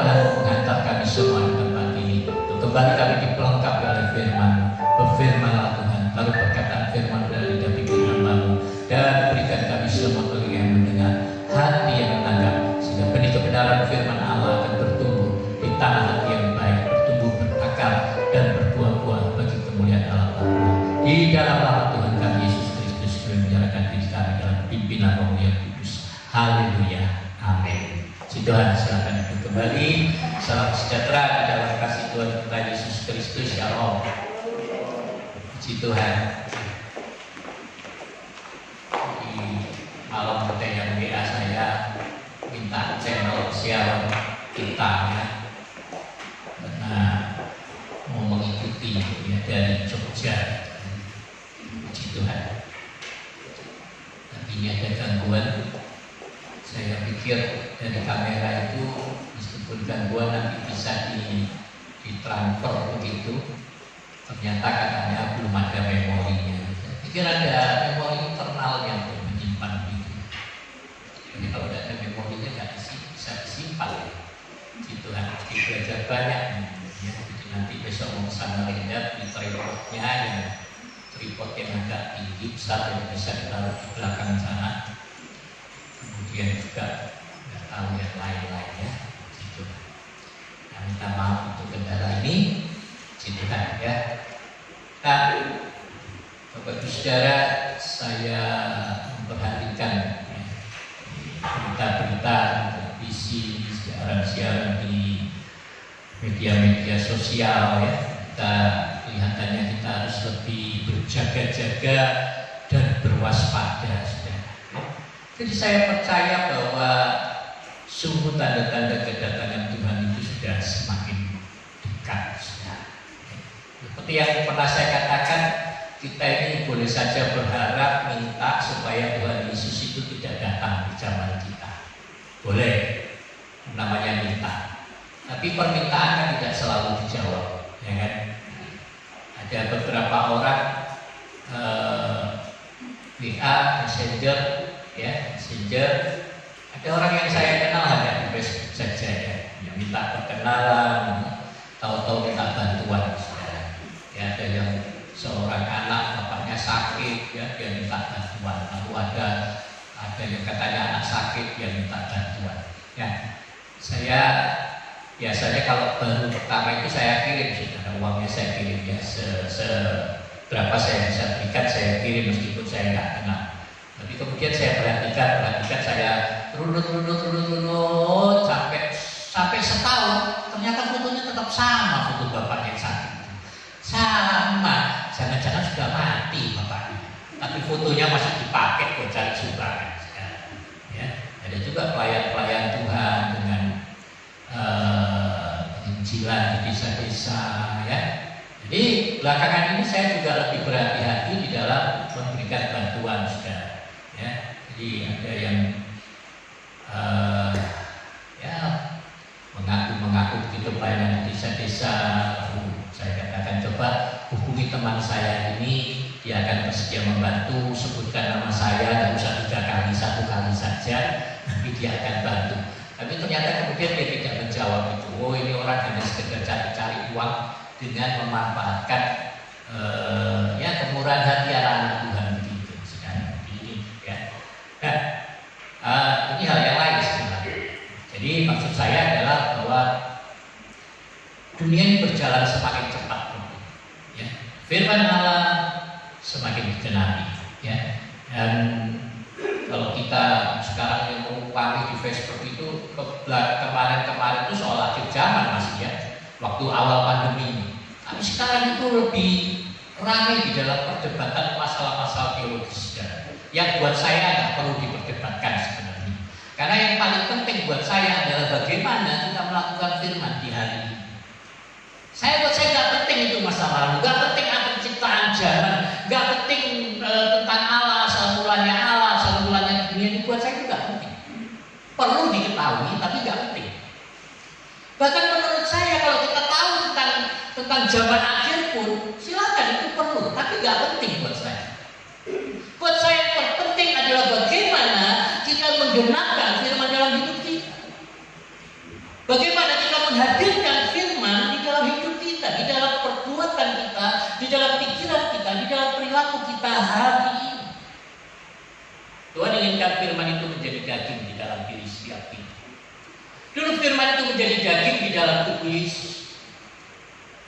Tuhan menghantar kami semua di tempat ini. Untuk kembali kami dipelengkapi oleh firman. Berfirmanlah Tuhan, lalu perkataan firman dari pikir hamba-Mu, dan berikan kami semua telinga yang mendengar, hati yang menanggap, sehingga benih kebenaran firman Allah akan bertumbuh di tanah hati yang baik, bertumbuh berakar dan berbuah-buah bagi kemuliaan Allah Bapa. Di dalam nama Tuhan kami Yesus Kristus, kami menyerahkan diri kami dalam pimpinan Roh yang kudus. Haleluya, amin. Si Tuhan, silakan ikut kembali. Salam sejahtera di dalam kasih Tuhan kita Yesus Kristus. Shalom. Si Tuhan. Di malam muda yang WA saya minta channel siaran kita ya, karena mau mengikuti ya, dari Jogja. Puji Tuhan. Tapi ini ada gangguan. Saya pikir dari kamera itu meskipun gangguan nanti bisa ditransfer begitu, ternyata katanya belum ada memorinya. Saya pikir ada memori internal yang menyimpan begitu. Jadi kalau tidak ada memorinya nggak bisa disimpan. Itu harus belajar banyak. Ya, jadi nanti besok mau kesana lihat di tripodnya tripod yang agak tinggi besar yang bisa ditaruh di belakang sana. Kemudian juga nggak tahu yang lain-lainnya. Gitu. Nah, minta maaf untuk kendala ini. Gitu kan ya. Nah, Bapak Ibu Saudara, saya memperhatikan ya, berita-berita televisi, siaran-siaran di media-media sosial ya. Kelihatannya kita harus lebih berjaga-jaga dan berwaspada. Jadi saya percaya bahwa sungguh tanda-tanda kedatangan Tuhan itu sudah semakin dekat. Seperti yang pernah saya katakan, kita ini boleh saja berharap minta supaya Tuhan Yesus itu tidak datang di zaman kita. Boleh, namanya minta. Tapi permintaan kan tidak selalu dijawab, ya kan? Ada beberapa orang WA, Messenger, ya, Messenger. Ada orang yang saya kenal hanya di Facebook saja ya, yang minta perkenalan, tahu-tahu minta bantuan. Ya, ada yang seorang anak bapaknya sakit, ya, dia minta bantuan. Lalu ada yang katanya anak sakit, dia minta bantuan. Ya, saya biasanya kalau baru pertama itu saya kirim, sudah uangnya saya kirim ya, berapa saya bisa berikan saya kirim meskipun saya nggak kenal. Tapi kemudian saya perhatikan saya runut sampai setahun, ternyata fotonya tetap sama, foto bapaknya yang sakit. Sama, jangan-jangan sudah mati bapaknya, tapi fotonya masih dipakai buat cari sumbangan. Ya, ada juga pelayan-pelayan Tuhan dengan penginjilan di desa-desa ya. Jadi belakangan ini saya juga lebih berhati-hati di dalam memberikan bantuan, saudara. Ya, jadi ada yang ya mengaku begitu pelayanan di desa-desa. Saya katakan coba hubungi teman saya ini, dia akan bersedia membantu, sebutkan nama saya, tidak usah 3 kali, 1 kali saja, nanti dia akan bantu. Tapi ternyata kemudian dia tidak menjawab itu. Oh, ini orang hanya sekedar cari-cari uang dengan memanfaatkan ya kemurahan hati anak Tuhan begitu. Sekarang ini ya. Nah, ini hal yang lain sebenarnya. Jadi maksud saya adalah bahwa dunia ini berjalan semakin cepat, ya. Firman Allah semakin digenapi, ya. Dan kalau kita sekarang yang mengupami di Facebook itu kemarin itu soal akhir zaman masih ya, waktu awal pandemi ini. Tapi sekarang itu lebih ramai di dalam perdebatan masalah-masalah teologis yang buat saya nggak perlu diperdebatkan sebenarnya. Karena yang paling penting buat saya adalah bagaimana kita melakukan firman di hari ini. Buat saya nggak penting itu masa lalu, nggak penting apa penciptaan zaman, nggak penting tentang Allah, asal mulanya dunia ini, buat saya itu nggak penting. Perlu diketahui, tapi nggak penting. Bahkan menurut saya kalau kita tahu tentang zaman akhir pun, silakan itu perlu, tapi nggak penting buat saya. Buat saya yang terpenting adalah bagaimana kita menggenapkan firman dalam hidup kita. Bagaimana kita menghadirkan firman di dalam hidup kita, di dalam perbuatan kita, di dalam pikiran kita, di dalam perilaku kita hari ini. Tuhan inginkan firman itu menjadi daging di dalam diri setiap kita. Dulu firman itu menjadi daging di dalam tubuh Yesus.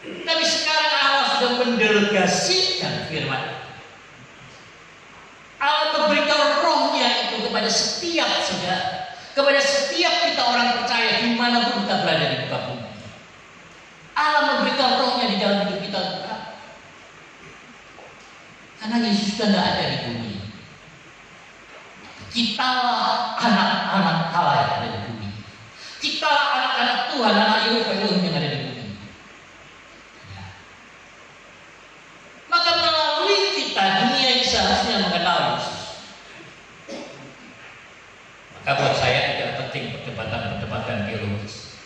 Tapi sekarang Allah sudah mendelegasikan firman. Allah memberikan rohnya itu kepada setiap saudara, kepada setiap kita orang percaya dimanapun kita berada di muka bumi. Allah memberikan rohnya di dalam hidup kita. Karena Yesus sudah tidak ada di bumi. Kitalah anak-anak Allah yang ada di bumi. Kitalah anak-anak Tuhan, anak Elohim yang ada di bumi. Ya. Maka melalui kita dunia ini seharusnya mengenal Yesus. Maka buat saya tidak penting perdebatan-perdebatan teologis.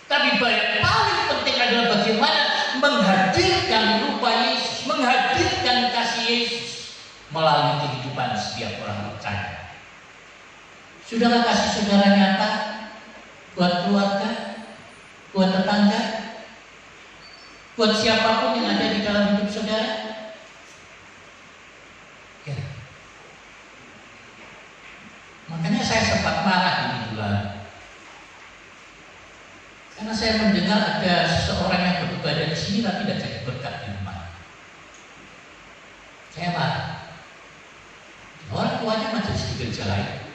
Tapi yang paling penting adalah bagaimana menghadirkan rupa Yesus, menghadirkan kasih Yesus melalui kehidupan setiap orang percaya. Sudahkah kasih saudara nyata buat keluarga, buat tetangga, buat siapapun yang ada di dalam hidup saudara? Ya. Makanya saya sempat marah ini bulan. Karena saya mendengar ada seseorang yang beribadah di sini tapi tidak jadi berkat di rumah. Saya marah. Orang tuanya majelis di gereja lain.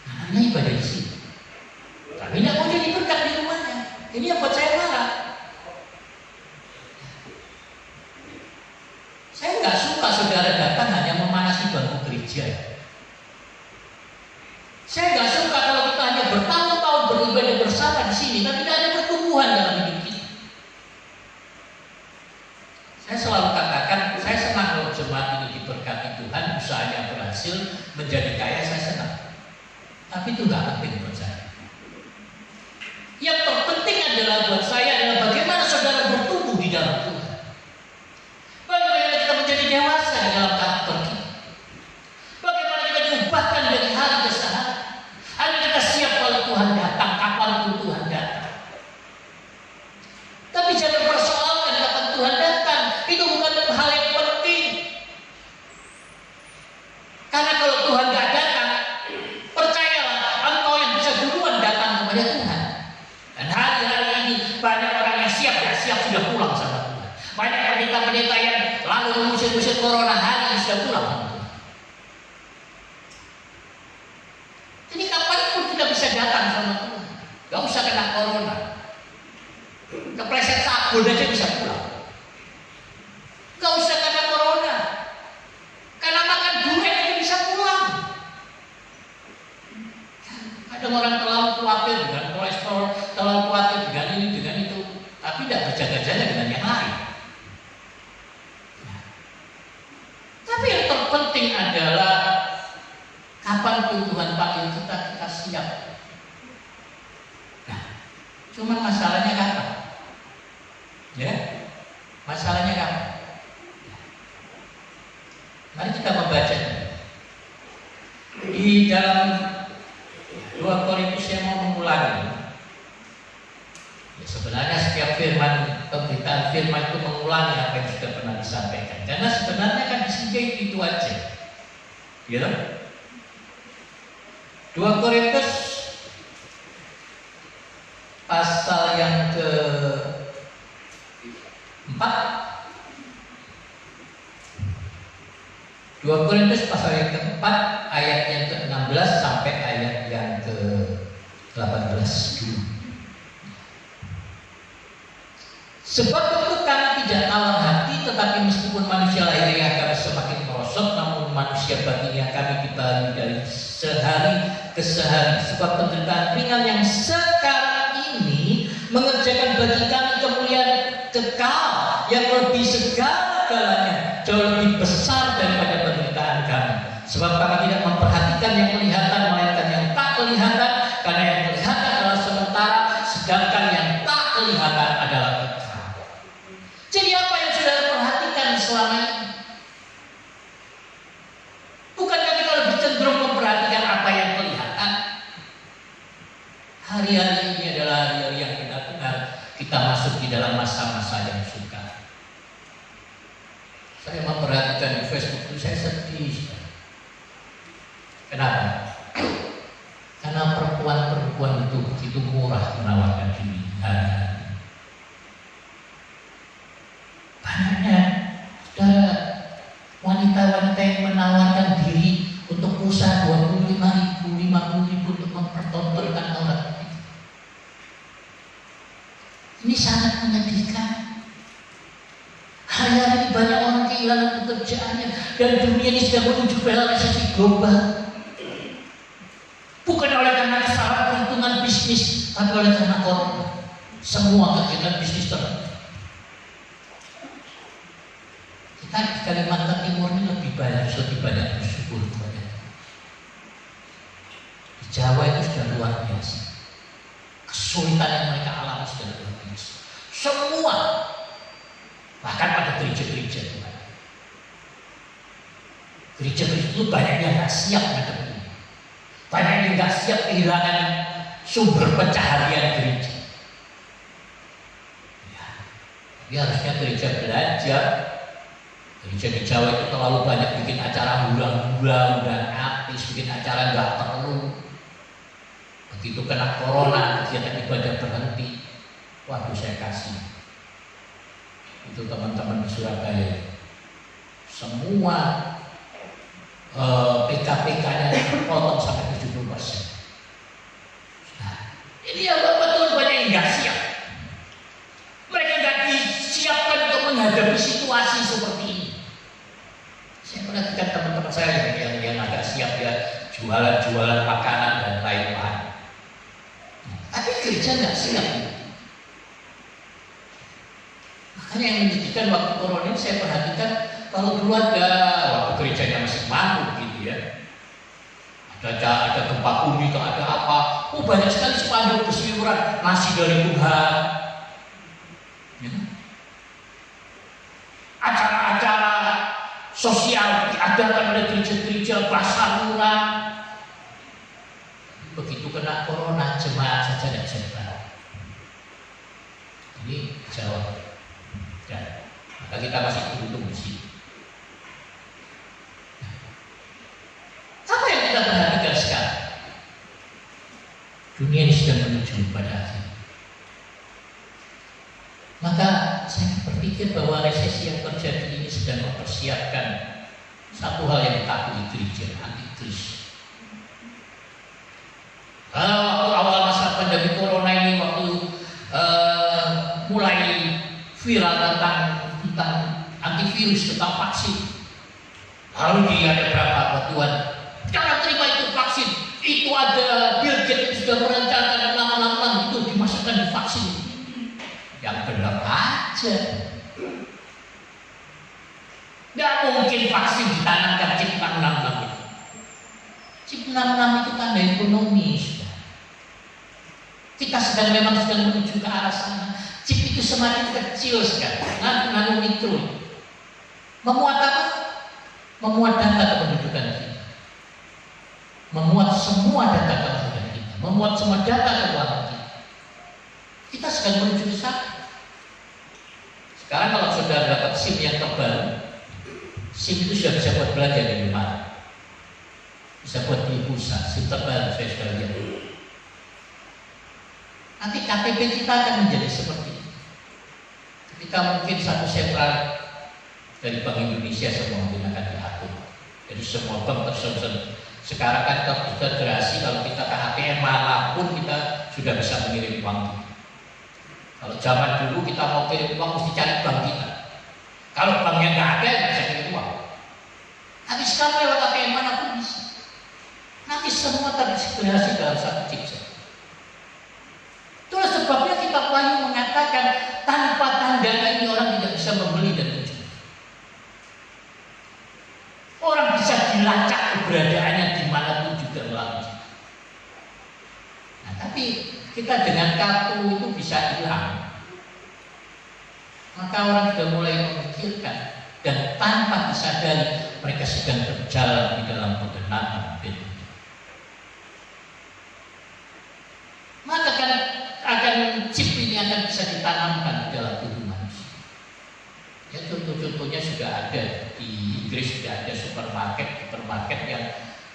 Anaknya ibadah di sini. Tapi tidak mau jadi berkat di rumahnya. Ini yang buat saya marah. Saya nggak suka saudara datang hanya memanasi bangku gereja. Saya nggak suka kalau kita hanya bertahun-tahun beribadah bersama di sini, tapi tidak ada pertumbuhan dalam hidup kita. Saya selalu katakan, saya senang kalau jemaat ini diberkati Tuhan, usahanya berhasil, menjadi kaya, saya senang. Tapi itu nggak penting buat saya. Yang terpenting adalah buat saya adalah bagaimana saudara bertumbuh di dalam Tuhan. Bagaimana kita menjadi dewasa di dalam karakter kita. Bagaimana kita diubahkan dari hari ke hari. Hari kita siap kalau Tuhan datang, kapanpun Tuhan datang. Tapi jangan persoalkan kapan Tuhan datang. Itu bukan hal yang penting. Karena kalau Tuhan nggak datang, percayalah engkau yang bisa duluan datang kepada Tuhan. Dan hari-hari ini banyak orang yang siap sudah pulang sama Tuhan. Banyak pendeta-pendeta yang lalu mengusir-usir corona hari ini sudah pulang sama Tuhan. Jadi kapanpun kita bisa datang sama Tuhan. Gak usah kena corona. Kepleset sabun aja bisa pulang. Gak usah kena corona. Karena makan durian aja bisa pulang. Ada orang terlalu khawatir dengan kolesterol, terlalu khawatir dengan ini, dengan itu, tapi tidak berjaga-jaga dengan yang lain. Nah. Tapi yang terpenting adalah kapanpun Tuhan panggil kita, kita siap. Nah, cuman masalahnya kapan? Ya, masalahnya kapan? Mari kita membaca di dalam 2 Korintus yang mau mengulangi. Ya, sebenarnya setiap firman, pemberitaan firman itu mengulangi apa yang sudah pernah disampaikan. Karena sebenarnya kan di sini itu aja. Ya. 2 Korintus pasal yang ke-4. 2 Korintus pasal yang ke-4 ayat yang ke-16 sampai ayat yang ke-18 dulu. Sebab tentu kami tidak tawar hati, tetapi meskipun manusia lahiriah kami semakin merosot, namun manusia batinnya kami dibaharui dari sehari ke sehari. Sebab penderitaan ringan yang sekarang ini mengerjakan bagi kami kemuliaan kekal yang lebih segala-galanya, jauh lebih besar daripada penderitaan kami. Sebab kami tidak memperhatikan yang kelihatan, melainkan yang tak kelihatan, karena yang kelihatan adalah sementara, sedangkan yang tak kelihatan adalah kekal. Jadi apa yang saudara perhatikan selama ini? Bukankah kita lebih cenderung memperhatikan apa yang kelihatan? Hari-hari ini adalah hari dunia. Banyaknya wanita-wanita yang menawarkan diri untuk usaha 25.000, 50.000 untuk mempertontonkan aurat. Ini sangat menyedihkan. Hari-hari ini banyak orang kehilangan pekerjaannya dan dunia ini sedang menuju pada resesi global. Bukan oleh karena kesalahan perhitungan bisnis, tapi oleh karena corona. Semua kegiatan bisnis terhenti. Kita di Kalimantan Timur ini lebih banyak bersyukur kepada Tuhan. Di Jawa itu sudah luar biasa. Kesulitan yang mereka alami sudah luar biasa. Semua, bahkan pada gereja-gereja Tuhan. Gereja-gereja itu banyak yang nggak siap menghadapi. Banyak yang nggak siap kehilangan sumber pencaharian gereja. Ya, tapi harusnya gereja belajar. Gereja di Jawa itu terlalu banyak bikin acara hura-hura, undang artis, bikin acara nggak perlu. Begitu kena corona, kegiatan ibadah berhenti. Waduh, saya kasih. Itu teman-teman di Surabaya. Semua PKPK-nya terpotong sampai 70%. Nah, ini ya betul banyak yang nggak siap. Mereka nggak disiapkan untuk menghadapi situasi seperti ini. Saya perhatikan teman-teman saya yang agak siap ya, jualan makanan dan lain-lain. Tapi gereja nggak siap. Makanya yang menyedihkan waktu corona ini saya perhatikan, kalau dulu ada waktu gerejanya masih mampu gitu ya, ada gempa bumi atau ada apa, banyak sekali spanduk berseliweran nasi dari Tuhan, ya. Acara-acara sosial diadakan oleh gereja-gereja, pasar murah. Begitu kena corona, jemaat saja tidak bisa dibayar. Ini jawab. Dan maka kita masih beruntung di sini. Apa yang kita perhatikan sekarang? Dunia ini sudah menuju pada akhir. Maka saya berpikir bahwa resesi yang terjadi ini sedang mempersiapkan satu hal yang ditakui gereja, antikris. Waktu awal masa pandemi corona ini, waktu mulai viral tentang antivirus, tentang vaksin, lalu ada berapa batuan, jangan terima itu vaksin, itu ada Bill Gates yang sudah merencanakan lama-lama itu dimasukkan di vaksin. Yang benar aja. Nggak mungkin vaksin ditanamkan chip 666 itu. Chip 66 itu tanda ekonomi. Kita memang sedang menuju ke arah sana. Chip itu semakin kecil sekali, nanometro. Memuat apa? Memuat data kependudukan kita. Memuat semua data kependudukan kita. Memuat semua data keuangan kita. Kita sedang menuju ke sana. Sekarang kalau saudara dapat SIM yang tebal, SIM itu sudah bisa buat belanja di rumah, bisa buat beli pulsa. SIM tebal saya sudah lihat. Nanti KTP kita akan menjadi seperti itu. Ketika mungkin satu sentral dari Bank Indonesia semua menggunakan diatur. Jadi semua bank tersebar. Sekarang kan kita integrasi, kalau kita ke ATM manapun kita sudah bisa mengirim uang. Kalau zaman dulu kita mau kirim uang mesti cari bank kita. Kalau banknya nggak ada, nggak bisa kirim uang. Tapi sekarang lewat ATM manapun bisa. Nanti semua terintegrasi dalam satu chip saja. Itulah sebabnya kitab Wahyu mengatakan tanpa tanda ini orang tidak bisa membeli dan menjual. Orang bisa dilacak keberadaannya dimanapun juga melalui. Nah, tapi kita dengan kartu itu bisa hilang. Maka orang sudah mulai memikirkan dan tanpa disadari mereka sedang berjalan di dalam kebenaran itu. Maka akan chip ini akan bisa ditanamkan di dalam tubuh manusia. Ya, contoh-contohnya sudah ada di Inggris, sudah ada supermarket yang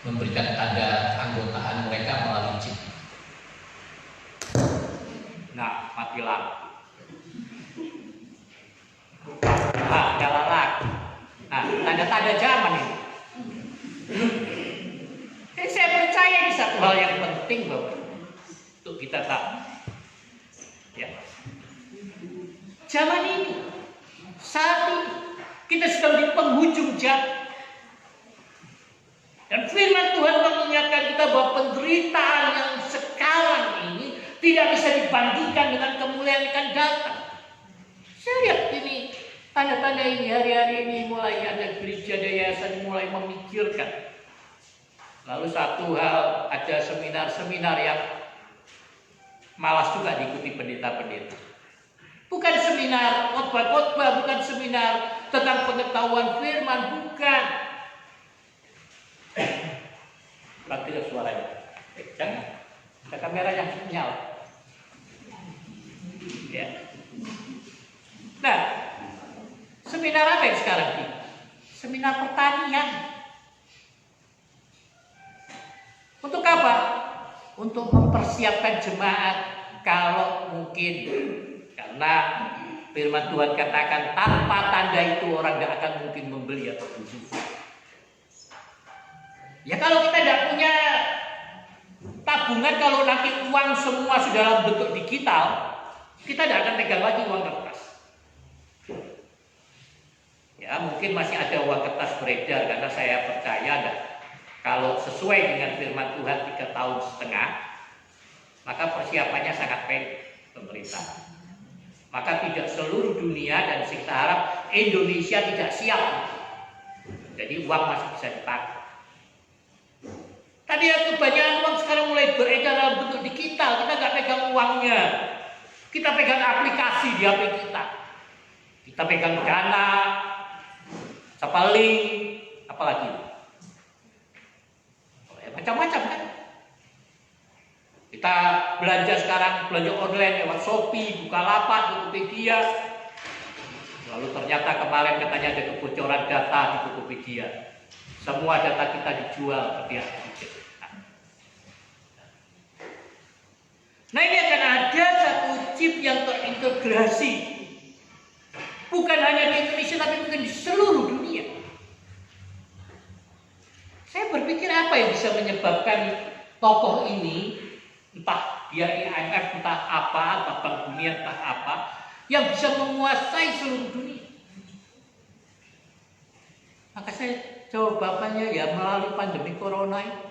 memberikan tanda keanggotaan mereka melalui chip. Nah, mati lampu. Nah, nyala lagi. Nah, tanda-tanda zaman ini. Jadi saya percaya ini satu hal yang penting Bapak, untuk kita tahu. Ya. Zaman ini, saat ini, kita sedang di penghujung zaman. Dan firman Tuhan mengingatkan kita bahwa penderitaan yang sekarang ini tidak bisa dibandingkan dengan kemuliaan yang akan datang. Saya lihat ini, tanda-tanda ini hari-hari ini mulai ada gereja yayasan mulai memikirkan. Lalu satu hal, ada seminar-seminar yang malas juga diikuti pendeta-pendeta. Bukan seminar khotbah-khotbah, bukan seminar tentang pengetahuan firman, bukan. Mati suaranya. Jangan. Ada kamera yang nyala. Ya. Nah, seminar apa yang sekarang ini? Seminar pertanian. Untuk apa? Untuk mempersiapkan jemaat kalau mungkin. Karena firman Tuhan katakan tanpa tanda itu orang tidak akan mungkin membeli atau beli. Ya kalau kita tidak punya tabungan, kalau nanti uang semua sudah dalam bentuk digital, kita tidak akan pegang lagi uang kertas. Ya mungkin masih ada uang kertas beredar, karena saya percaya kalau sesuai dengan firman Tuhan 3,5 tahun, maka persiapannya sangat pendek pemerintah. Maka tidak seluruh dunia dan kita harap Indonesia tidak siap. Jadi uang masih bisa dipakai. Tadi kebanyakan uang sekarang mulai beredar dalam bentuk digital. Kita nggak pegang uangnya. Kita pegang aplikasi di HP kita. Kita pegang Dana, Sapaling, apalagi. Macam-macam kan. Kita belanja sekarang, belanja online lewat Shopee, Bukalapak, Tokopedia. Lalu ternyata kemarin katanya ada kebocoran data di Tokopedia. Semua data kita dijual ke pihak ketiga. Nah ini akan ada satu chip yang terintegrasi. Bukan hanya di Indonesia tapi mungkin di seluruh dunia. Saya berpikir apa yang bisa menyebabkan tokoh ini, entah dia IMF, entah apa, entah Bank Dunia, entah apa, yang bisa menguasai seluruh dunia. Maka saya jawab bapaknya ya melalui pandemi corona ini.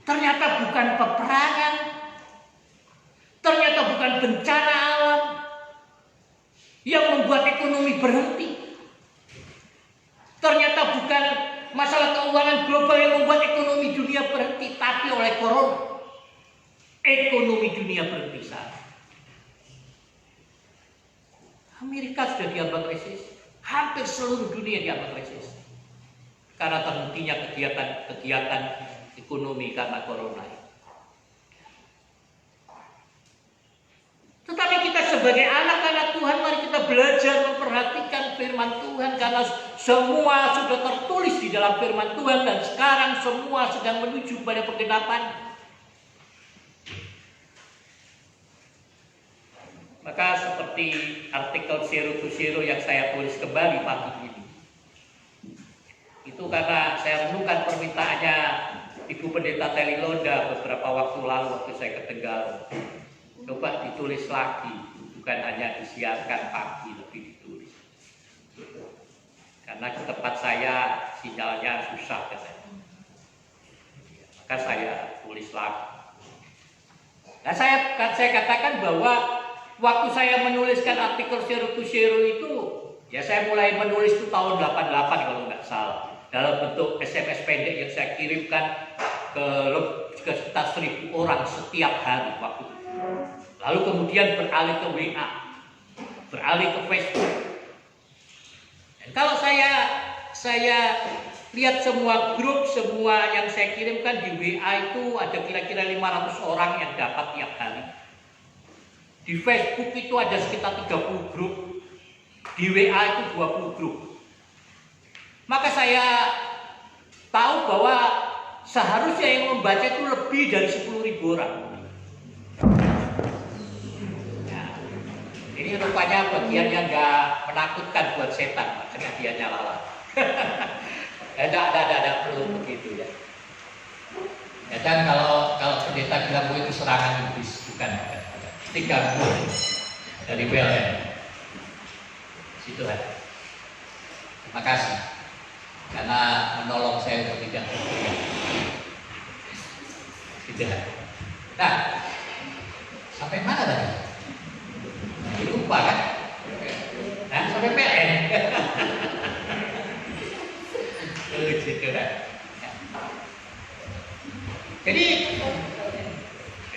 Ternyata bukan peperangan, ternyata bukan bencana alam yang membuat ekonomi berhenti. Ternyata bukan masalah keuangan global yang membuat ekonomi dunia berhenti, tapi oleh corona. Ekonomi dunia berhenti saat. Amerika sudah diambang resesi, hampir seluruh dunia diambang resesi. Karena terhentinya kegiatan ekonomi karena corona. Tetapi kita sebagai anak-anak Tuhan, mari kita belajar memperhatikan firman Tuhan, karena semua sudah tertulis di dalam firman Tuhan dan sekarang semua sedang menuju pada penggenapan. Maka seperti artikel Zero to Zero yang saya tulis kembali pagi ini, itu karena saya renungkan permintaannya Ibu Pendeta Teli Londa beberapa waktu lalu waktu saya ke Tegal. Coba ditulis lagi, bukan hanya disiarkan pagi, lebih ditulis. Karena ke tempat saya sinyalnya susah katanya. Maka saya tulis lagi. Nah saya katakan bahwa waktu saya menuliskan artikel Zero to Zero itu, ya saya mulai menulis itu tahun 88 kalau nggak salah. Dalam bentuk SMS pendek yang saya kirimkan ke sekitar 1.000 orang setiap hari waktu itu. Lalu kemudian beralih ke WA, beralih ke Facebook. Dan kalau saya lihat semua grup, semua yang saya kirimkan di WA itu ada kira-kira 500 orang yang dapat tiap hari. Di Facebook itu ada sekitar 30 grup, di WA itu 20 grup. Maka saya tahu bahwa seharusnya yang membaca itu lebih dari 10.000 orang. ini rupanya bagian yang nggak menakutkan buat setan, makanya dia nyala. Tidak perlu begitu ya. Ya kan kalau pendeta bilang itu serangan iblis, bukan. Gangguan dari PLN. Situ aja. Terima kasih karena menolong saya untuk tidak berpikir. Tidak. Nah, sampai mana tadi? Lupa kan? Nah, sampai PLN. Situ kan. Jadi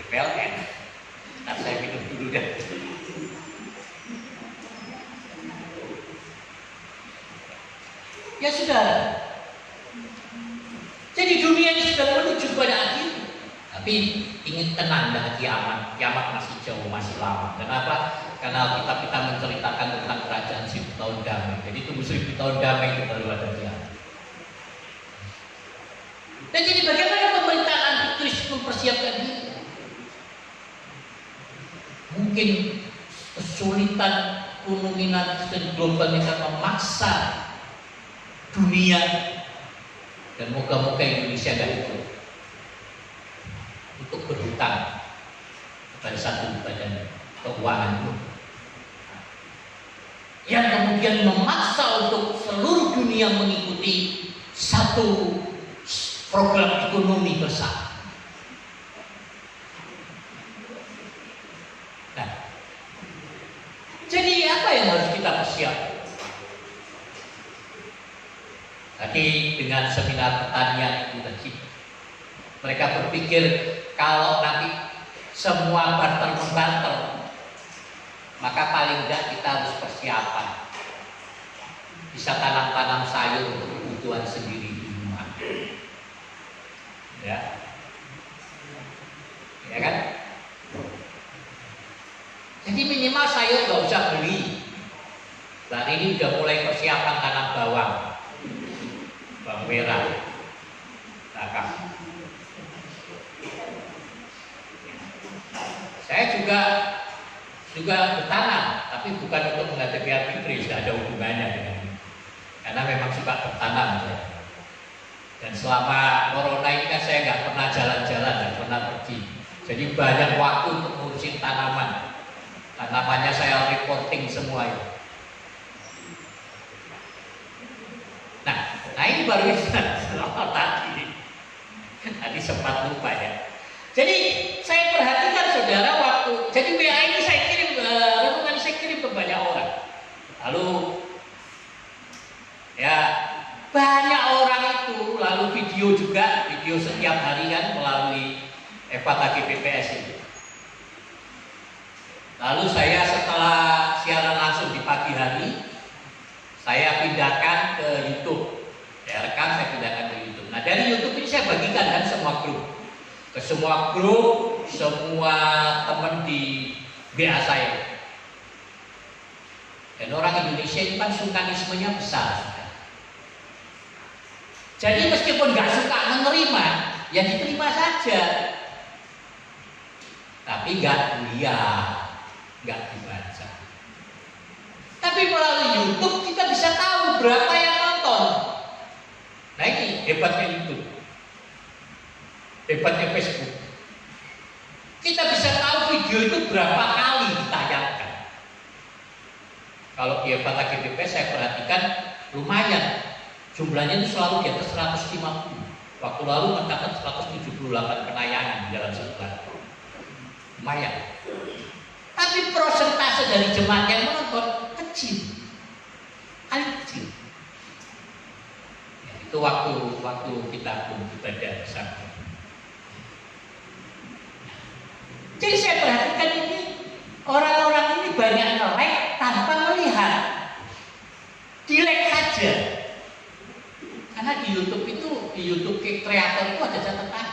PLN. Nah, saya minum dulu deh. Ya sudah. Jadi dunia ini sudah menuju pada akhir. Tapi ingin tenang dan kiamat. Kiamat masih jauh, masih lama. Kenapa? Karena kita menceritakan tentang kerajaan 1000 tahun damai. Jadi tunggu 1000 tahun damai itu baru ada kiamat. Dan jadi bagaimana pemerintahan antikris mempersiapkan diri? Mungkin kesulitan dan global ini akan memaksa dunia, dan moga-moga Indonesia tidak ikut untuk berhutang kepada satu badan keuangan yang kemudian memaksa untuk seluruh dunia mengikuti satu program ekonomi bersama. Jadi apa yang harus kita persiapkan? Tadi dengan seminar pertanian itu tadi, mereka berpikir kalau nanti semua barter-membarter, maka paling tidak kita harus persiapan. Bisa tanam-tanam sayur untuk kebutuhan sendiri di rumah. Ya kan? Jadi minimal sayur nggak usah beli. Dan ini udah mulai persiapan tanam bawang merah, belakang. Saya juga bertanam, tapi bukan untuk menghadapi Fitri, tidak ada hubungannya dengan ini. Karena memang suka bertanam ya. Dan selama corona ini kan saya nggak pernah jalan-jalan, nggak pernah pergi. Jadi banyak waktu untuk ngurusin tanaman. Tanamannya saya reporting semua itu. Nah ini baru tadi sempat lupa ya. Jadi saya perhatikan saudara waktu, jadi WA ini saya kirim, renungan saya kirim ke banyak orang. Lalu ya banyak orang itu, lalu video juga, video setiap hari kan melalui Eva PPS itu. Lalu saya setelah siaran langsung di pagi hari, saya pindahkan ke YouTube. Saya rekam, saya pindahkan ke YouTube. Nah dari YouTube ini saya bagikan kan semua grup, ke semua grup, semua teman di BA saya. Dan orang Indonesia itu kan sungkanismenya besar. Jadi meskipun nggak suka menerima, ya diterima saja. Tapi nggak kuliah, nggak dibaca. Tapi melalui YouTube kita bisa tahu berapa yang nonton. Nah ini hebatnya YouTube, hebatnya Facebook. Kita bisa tahu video itu berapa kali ditayangkan. Kalau di Eva GBP saya perhatikan lumayan, jumlahnya itu selalu di atas 150. Waktu lalu mencatat 178 penayangan di dalam sebulan. Lumayan. Tapi persentase dari jemaat yang menonton kecil. Kecil. Ya, itu waktu kita belum ibadah bersama. Jadi saya perhatikan ini orang-orang ini banyak nge-like tanpa melihat. Di-like saja. Karena di YouTube kreator itu ada catatan.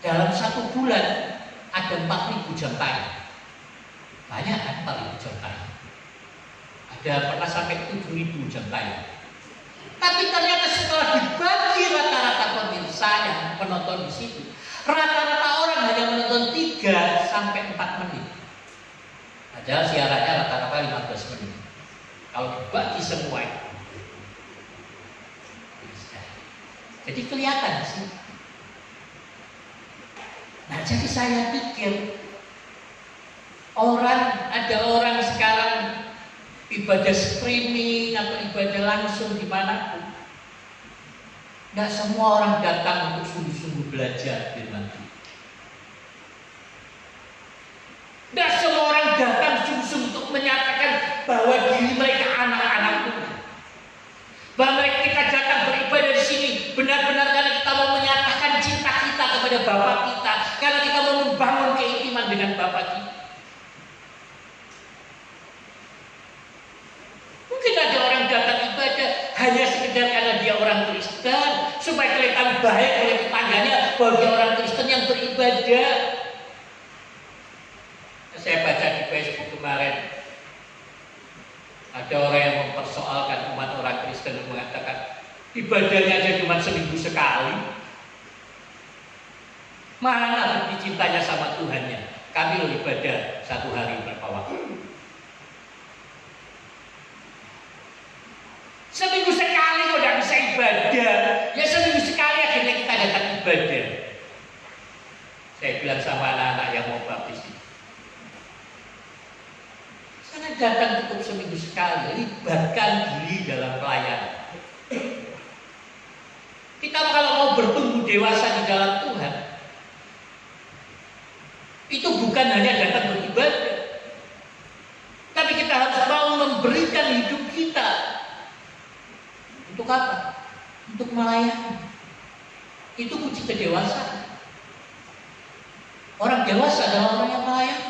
Dalam 1 bulan ada 4.000 jam tayang. Banyak kan 4.000 jam tayang. Ada pernah sampai 7.000 jam tayang. Tapi ternyata setelah dibagi rata-rata pemirsa yang menonton di situ, rata-rata orang hanya menonton 3 sampai 4 menit. Padahal siarannya rata-rata 15 menit. Kalau dibagi semua itu. Jadi kelihatan sih. Nah, jadi saya pikir ada orang sekarang ibadah streaming atau ibadah langsung dimanapun. Nggak semua orang datang untuk sungguh-sungguh belajar firman Tuhan. Nggak semua orang datang sungguh-sungguh untuk menyatakan bahwa diri mereka anak-anak Tuhan. Bahwa kita datang beribadah di sini benar-benar karena kita mau menyatakan cinta kita kepada Bapa kita, karena kita mau membangun keintiman dengan Bapa kita. Mungkin ada orang datang ibadah hanya sekedar karena dia orang Kristen, supaya kelihatan baik oleh tetangganya bahwa dia orang Kristen yang beribadah. Saya baca di Facebook kemarin, ada orang yang mempersoalkan umat orang Kristen yang mengatakan ibadahnya aja cuma seminggu sekali. Mana bukti cintanya sama Tuhannya? Kami loh ibadah 1 hari berapa waktu. Seminggu sekali kok tidak bisa ibadah. Ya seminggu sekali akhirnya kita datang ibadah. Saya bilang sama anak-anak yang mau baptis itu, sana datang cukup seminggu sekali, libatkan diri dalam pelayanan. Kita kalau mau bertumbuh dewasa di dalam Tuhan, itu bukan hanya datang beribadah, tapi kita harus mau memberikan hidup kita. Untuk apa? Untuk melayani. Itu kunci kedewasaan. Orang dewasa adalah orang yang melayani.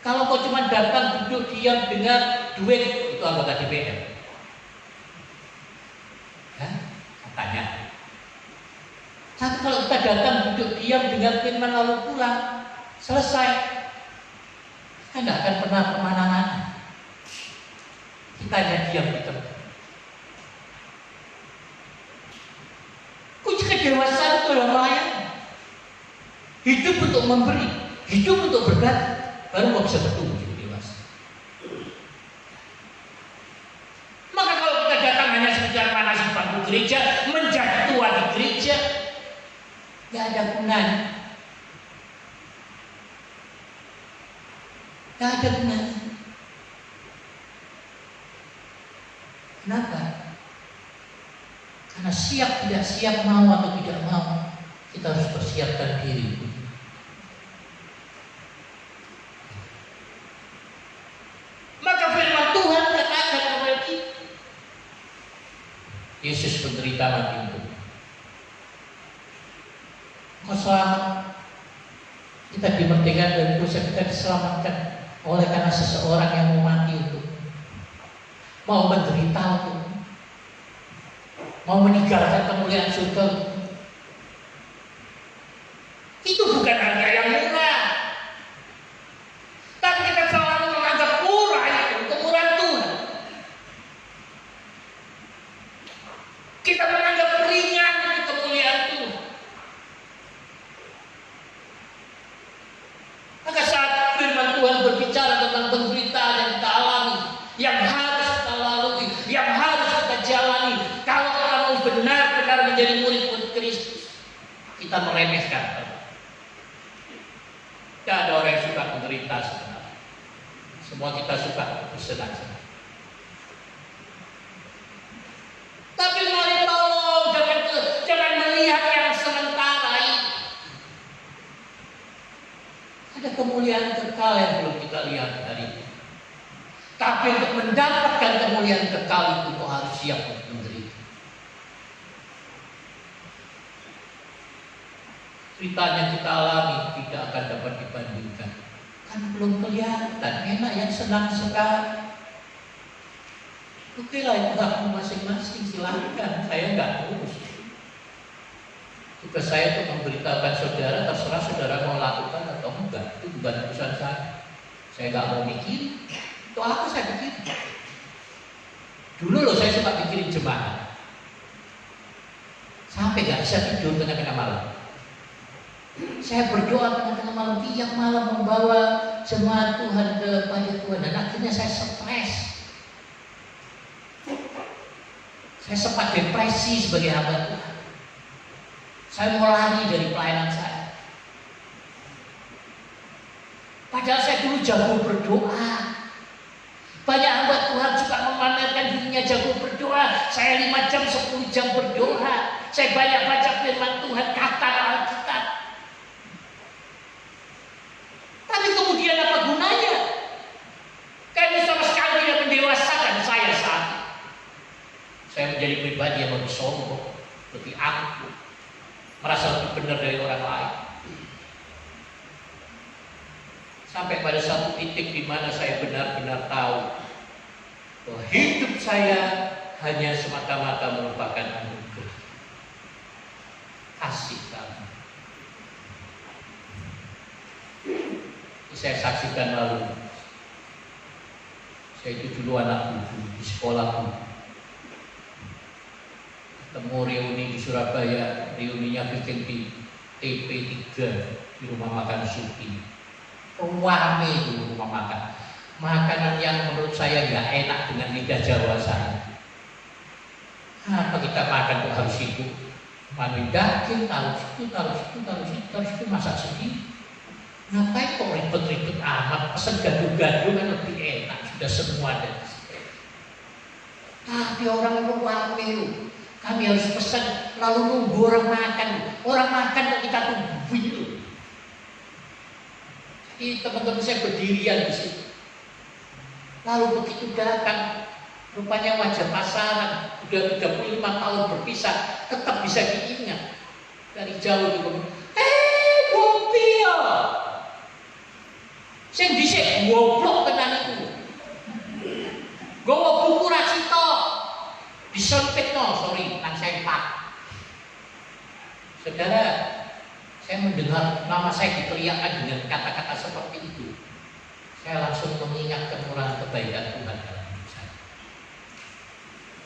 Kalau kau cuma datang duduk diam dengar duit, itu anggota DPR. Ya, katanya. Tapi kalau kita datang duduk diam dengar firman lalu pulang, selesai, kita tidak akan pernah kemana-mana. Kita hanya diam di tempat. Kunci kedewasaan itu adalah melayani. Hidup untuk memberi, hidup untuk berbagi, baru mau bisa bertumbuh jadi dewasa. Maka kalau kita datang hanya sekedar manasi bangku gereja, menjadi tua di gereja, nggak ada gunanya. Nggak ada gunanya. Kenapa? Karena siap tidak siap, mau atau tidak mau, kita harus persiapkan diri. Maka firman Tuhan katakan kepada kita, Yesus menderita mati untuk kau selamat. Kita dimerdekakan dari dosa, kita diselamatkan oleh karena seseorang yang mau mati untuk, mau menderita untuk, mau meninggalkan kemuliaan surga. Itu bukan harga yang murah. Tapi kita selalu menganggap murah itu kemurahan Tuhan. Kita menganggap ringan itu kemuliaan Tuhan. Maka saat firman Tuhan berbicara tentang penderitaan yang kita alami, yang harus kita lalui, yang harus kita jalani, kalau kita mau benar-benar menjadi murid-murid Kristus, kita meremehkan. Tidak ada orang yang suka menderita sebenarnya. Semua kita suka bersenang-senang. Tapi mari tolong jangan melihat yang sementara ini. Ada kemuliaan kekal yang belum kita lihat hari ini. Tapi untuk mendapatkan kemuliaan kekal itu kau harus siap untuk menderita. Cerita yang kita alami tidak akan dapat dibandingkan. Kan belum kelihatan, enak yang senang sekali. Oke lah, itu hakmu masing-masing, silahkan. Saya nggak urus. Tugas saya untuk memberitahukan saudara, terserah saudara mau lakukan atau enggak. Itu bukan urusan saya. Saya nggak mau mikir. Itu apa saya pikir? Dulu loh saya suka pikirin jemaat. Sampai nggak bisa tidur tengah-tengah malam. Saya berdoa pada tengah malam, tiap malam membawa jemaat Tuhan kepada Tuhan, dan akhirnya saya stres. Saya sempat depresi sebagai hamba Tuhan. Saya mau lari dari pelayanan saya. Padahal saya dulu jago berdoa. Banyak hamba Tuhan juga memamerkan dirinya jago berdoa. Saya 5 jam, 10 jam berdoa. Saya banyak baca firman Tuhan, kata Alkitab. Tapi kemudian apa gunanya? Karena sama sekali tidak mendewasakan saya saat itu. Saya menjadi pribadi yang lebih sombong, lebih angkuh, merasa lebih benar dari orang lain. Sampai pada satu titik di mana saya benar-benar tahu bahwa hidup saya hanya semata-mata merupakan anugerah kasih Tuhan. Saya saksikan lalu. Saya itu dulu anak buku di sekolah. Ketemu reuni di Surabaya, reuninya bikin di TP3 di rumah makan Suki. Rame itu rumah makan. Makanan yang menurut saya nggak enak dengan lidah Jawa saya. Apa kita makan kok harus itu? Manu daging, taruh situ, masak sendiri. Ngapain kok ribet-ribet amat? Pesen gaduh-gaduh kan lebih enak, sudah semua ada. Tapi orang itu rame loh. Kami harus pesan, lalu nunggu orang makan. Orang makan kok kita tungguin loh. Jadi teman-teman saya berdirian di situ. Lalu begitu datang, rupanya wajah pasaran, udah 35 tahun berpisah, tetap bisa diingat. Dari jauh itu, Bompio! Sing dhisik goblok tenan iku. Gowo buku ra sitok. Disempitno, sorry, nang sempak. Saudara, saya mendengar nama saya diteriakkan dengan kata-kata seperti itu. Saya langsung mengingat kemurahan kebaikan Tuhan dalam hidup saya.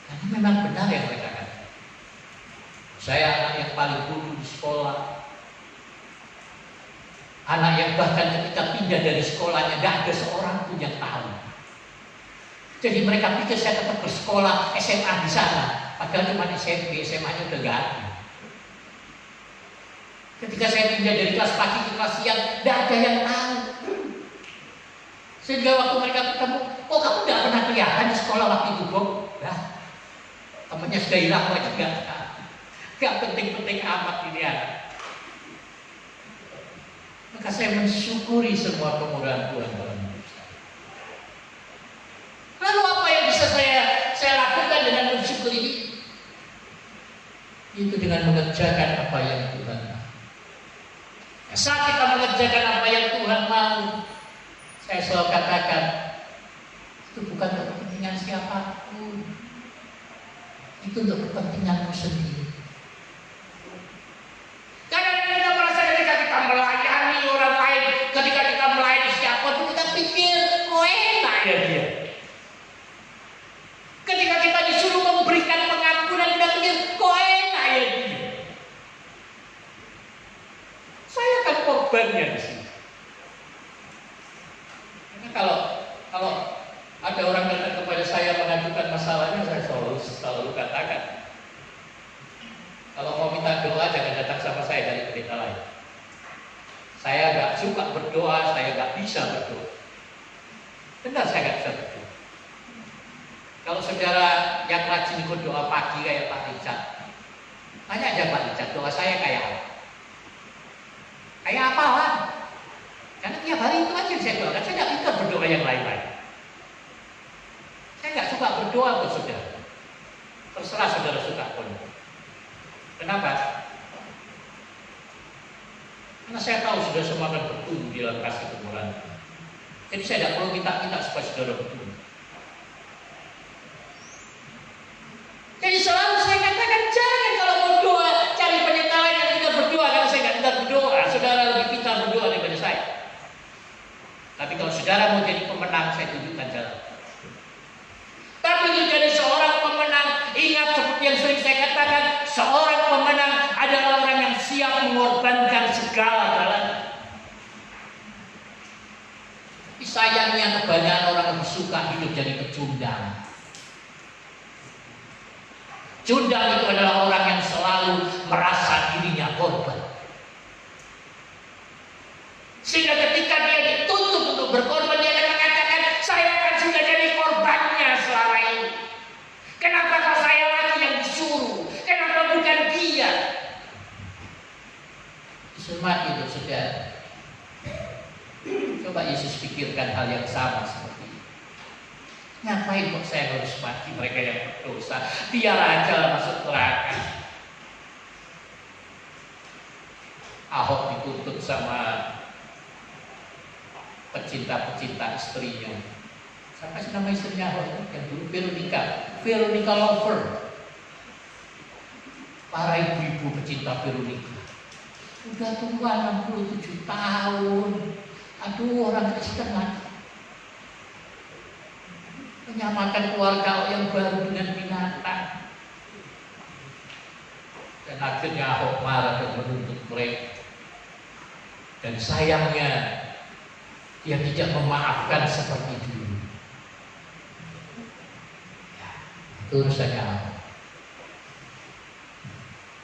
Karena memang benar yang mereka katakan. Saya anak yang paling dulu di sekolah. Anak yang bahkan ketika pindah dari sekolahnya gak ada seorang pun yang tahu. Jadi mereka pikir saya tetap bersekolah SMA di sana, padahal cuma SMP, SMA-nya udah gak ada. Ketika saya pindah dari kelas pagi ke kelas siang, gak ada yang tahu. Sehingga waktu mereka ketemu, oh kamu gak pernah kelihatan di sekolah waktu itu, Bob? Nah, temannya sudah hilang lagi gak penting-penting amat ini anak. Maka saya mensyukuri semua kemurahan Tuhan dalam hidup saya. Lalu apa yang bisa saya lakukan dengan mensyukuri ini? Itu dengan mengerjakan apa yang Tuhan mau. Saat kita mengerjakan apa yang Tuhan mau, saya selalu katakan, itu bukan untuk kepentingan siapapun. Itu untuk kepentinganmu sendiri. Karena kita merasa ketika kita melayani orang lain, ketika kita melayani siapa pun kita pikir, oh enak ya dia. Ketika kita disuruh memberikan pengampunan, kita pikir, kok enak ya dia. Saya akan korbannya di sini. Karena kalau ada orang datang kepada saya mengajukan masalahnya, saya selalu katakan, kalau mau minta doa jangan datang sama saya dari pendeta lain. Saya gak suka berdoa, saya gak bisa berdoa. Benar saya gak bisa berdoa. Kalau saudara yang rajin ikut doa pagi kayak Pak Richard, tanya aja Pak Richard, doa saya kayak apa? Kayak apa lah? Karena tiap hari itu aja saya doakan, saya gak bisa berdoa yang lain-lain. Saya gak suka berdoa buat saudara. Terserah saudara suka pun. Kenapa? Karena saya tahu sudah semua akan bertumbuh di dalam kasih kemurahan. Jadi saya tidak perlu minta supaya saudara bertumbuh. Jadi selalu saya katakan jangan kalau mau doa cari pendeta lain yang tidak berdoa, karena saya tidak pintar berdoa. Saudara lebih pintar berdoa daripada saya. Tapi kalau saudara mau jadi pemenang, saya tunjukkan jalan. Tapi untuk jadi seorang pemenang, ingat seperti yang sering saya katakan, seorang pemenang adalah orang yang siap mengorbankan segala-galanya. Sayangnya kebanyakan orang lebih suka hidup jadi pecundang. Cundang itu adalah orang yang selalu merasa dirinya korban. Sehingga ketika dia dituntut untuk berkorban, dia akan mengatakan, saya kan sudah jadi korbannya selama ini. Kenapa kok saya lagi yang disuruh? Kenapa bukan dia? Yesus mati untuk saudara. Coba Yesus pikirkan hal yang sama seperti ini. Ngapain kok saya harus mati, mereka yang berdosa? Biar aja masuk neraka. Ahok dituntut sama pecinta-pecinta istrinya. Siapa sih nama istrinya Ahok itu? Yang dulu Veronica Lover. Para ibu-ibu pecinta Veronica. Udah tua 67 tahun. Aduh, orang Kristen mati. Menyamakan keluarga yang baru dengan binatang. Dan akhirnya Ahok marah dan menuntut mereka. Dan sayangnya dia tidak memaafkan seperti dulu. Ya, itu urusannya Ahok.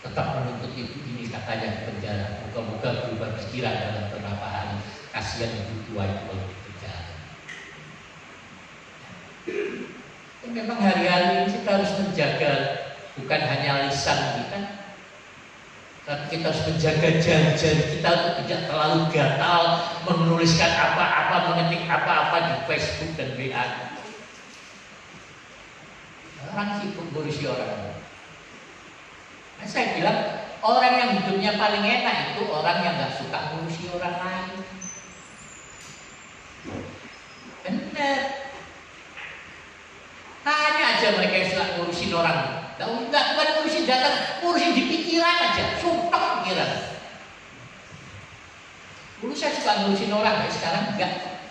Tetap menuntut ibu ini, katanya di penjara. Moga-moga berubah pikiran dalam beberapa hari. Kasihan ibu tua itu kalau di penjara. Dan memang hari-hari ini kita harus menjaga bukan hanya lisan kita, tapi kita harus menjaga jari-jari kita untuk tidak terlalu gatal menuliskan apa-apa, mengetik apa-apa di Facebook dan WA. Orang sibuk ngurusi orang. Nah, saya bilang orang yang hidupnya paling enak itu orang yang nggak suka ngurusi orang lain. Benar. Tanya aja mereka yang suka ngurusin orang. Nggak bukan ngurusin data, ngurusin di pikiran aja, sumpah pikiran. Dulu saya suka ngurusin orang, sekarang enggak.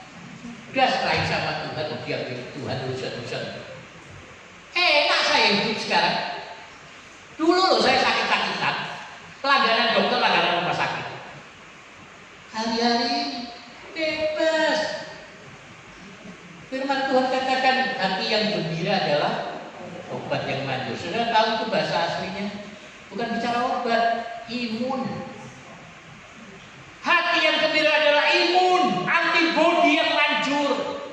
Udah serahin sama Tuhan, biar Tuhan urusan-urusan. Enak saya hidup sekarang. Dulu loh saya sakit-sakitan, langganan dokter, langganan rumah sakit. Hari-hari bebas. Firman Tuhan katakan hati yang gembira adalah obat yang manjur. Sudah tahu itu bahasa aslinya? Bukan bicara obat, imun. Hati yang gembira adalah imun, antibodi yang manjur.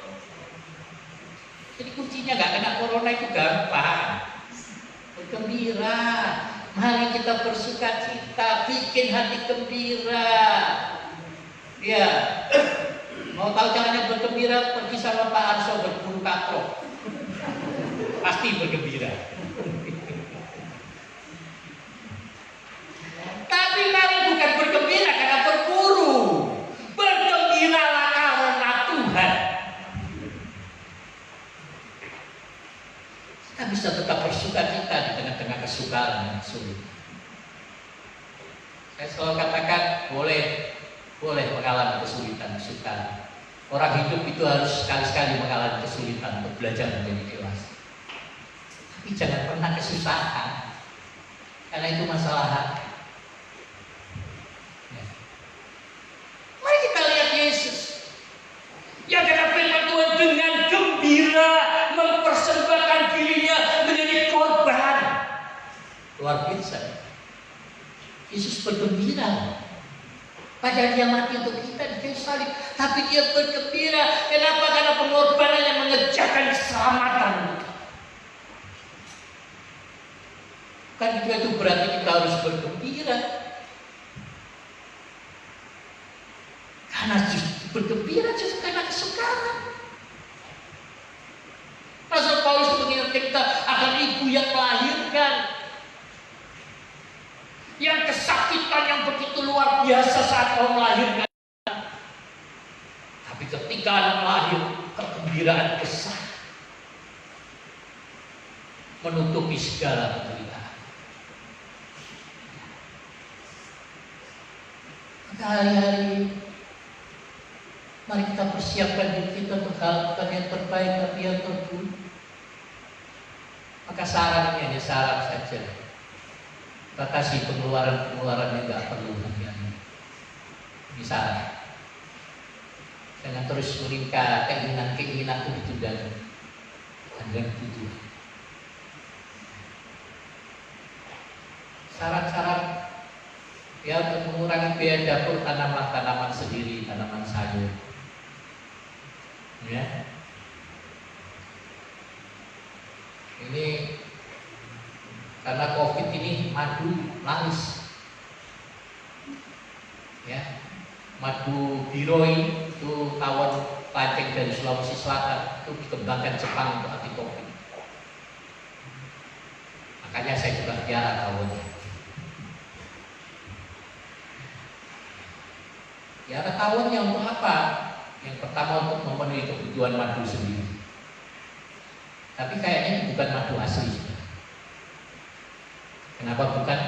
Jadi kuncinya nggak kena corona itu gampang. Bergembira. Mari kita bersukacita, bikin hati gembira. Ya. Mau tahu caranya bergembira, pergi sama Pak Arso berburu katrok. Pasti bergembira. Tapi mari bukan bergembira karena berburu. Bergembiralah karena Tuhan. Kita bisa tetap bersukacita di tengah-tengah kesukaran yang sulit. Saya selalu katakan boleh mengalami kesulitan, kesukaran. Orang hidup itu harus sekali-sekali mengalami kesulitan untuk belajar menjadi dewasa. Tapi jangan pernah kesusahan, karena itu masalah hati. Ya. Mari kita lihat Yesus yang dalam firman Tuhan dengan gembira mempersembahkan dirinya menjadi korban. Luar biasa. Yesus bergembira. Padahal dia mati untuk kita di kayu salib, tapi dia bergembira. Kenapa? Karena pengorbanan yang mengerjakan keselamatan. Kan itu berarti kita harus bergembira. Karena justru bergembira justru karena kesukaran. Rasul Paulus mengingatkan kita akan ibu yang melahirkan, yang kesakitan yang begitu luar biasa saat orang melahirkan. Tapi ketika anak lahir, kegembiraan besar menutupi segala penderitaan. Maka hari-hari mari kita persiapkan diri kita untuk hal bukan yang terbaik tapi yang terburuk. Maka saran ini hanya saran saja. Kita kasih pengeluaran yang nggak perlu. Misalnya, jangan terus meningkat, keinginan-keinginan itu ditunda. Anda butuh saran-saran ya untuk mengurangi biaya dapur, tanaman sendiri, tanaman sayur. Ya. Ini karena COVID ini madu laris. Ya. Madu biroi itu tawon paceng dari Sulawesi Selatan, itu dikembangkan Jepang untuk anti COVID. Makanya saya juga pelihara tawonnya. Pelihara tawonnya untuk apa? Yang pertama untuk memenuhi kebutuhan madu sendiri. Tapi kayaknya ini bukan madu asli. Kenapa bukan?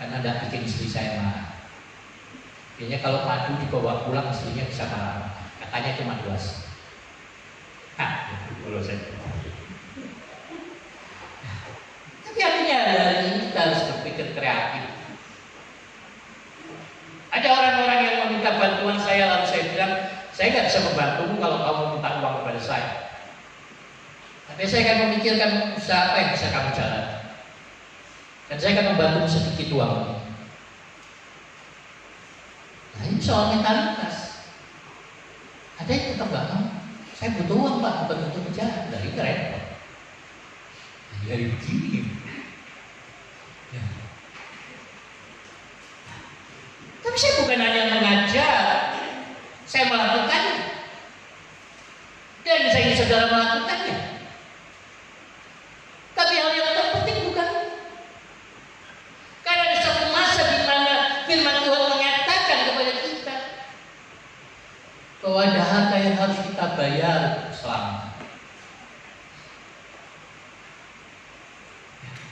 Karena tidak bikin istri saya marah. Biasanya kalau madu dibawa pulang istrinya bisa marah. Katanya itu madu asli. Kalau saya. Tapi artinya hari ini kita harus berpikir kreatif. Ada orang-orang yang meminta bantuan saya, lalu saya bilang, saya nggak bisa membantumu kalau kamu minta uang kepada saya. Tapi saya akan memikirkan usaha apa yang bisa kamu jalankan. Dan saya akan membantumu sedikit uang. Nah ini soal mentalitas. Ada yang tetap nggak mau. Saya butuh uang Pak, bukan untuk kerja. Dari keren. Dari begini. Ya. Tapi saya bukan hanya mengajar, saya melakukannya. Dan saya ingin saudara melakukannya. Tapi hal yang terpenting bukan. Karena ada satu masa di mana firman Tuhan mengatakan kepada kita bahwa ada harta yang harus kita bayar selama.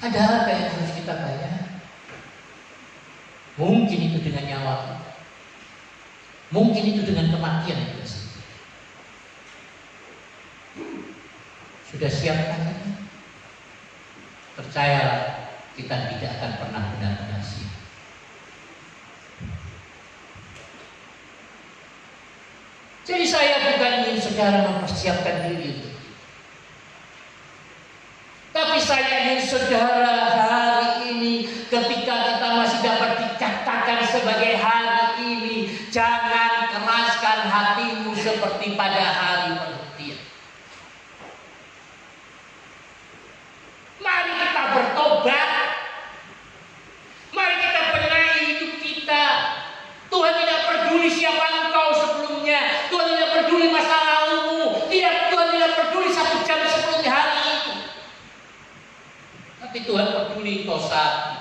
Ada harta yang harus kita bayar. Mungkin itu dengan nyawa kita. Mungkin itu dengan kematian kita sendiri. Sudah siapkan kan? Percayalah, kita tidak akan pernah benar-benar siap. Jadi saya bukan ingin saudara mempersiapkan diri untuk itu. Tapi saya ingin saudara hari ini ketika kita masih dapat dikatakan sebagai hari ini, jangan keraskan hatimu seperti pada hari perhentian. Mari kita bertobat. Mari kita benahi hidup kita. Tuhan tidak peduli siapa engkau sebelumnya. Tuhan tidak peduli masa lalumu. Tuhan tidak peduli 1 jam sebelum hari itu. Tapi Tuhan peduli engkau saat ini.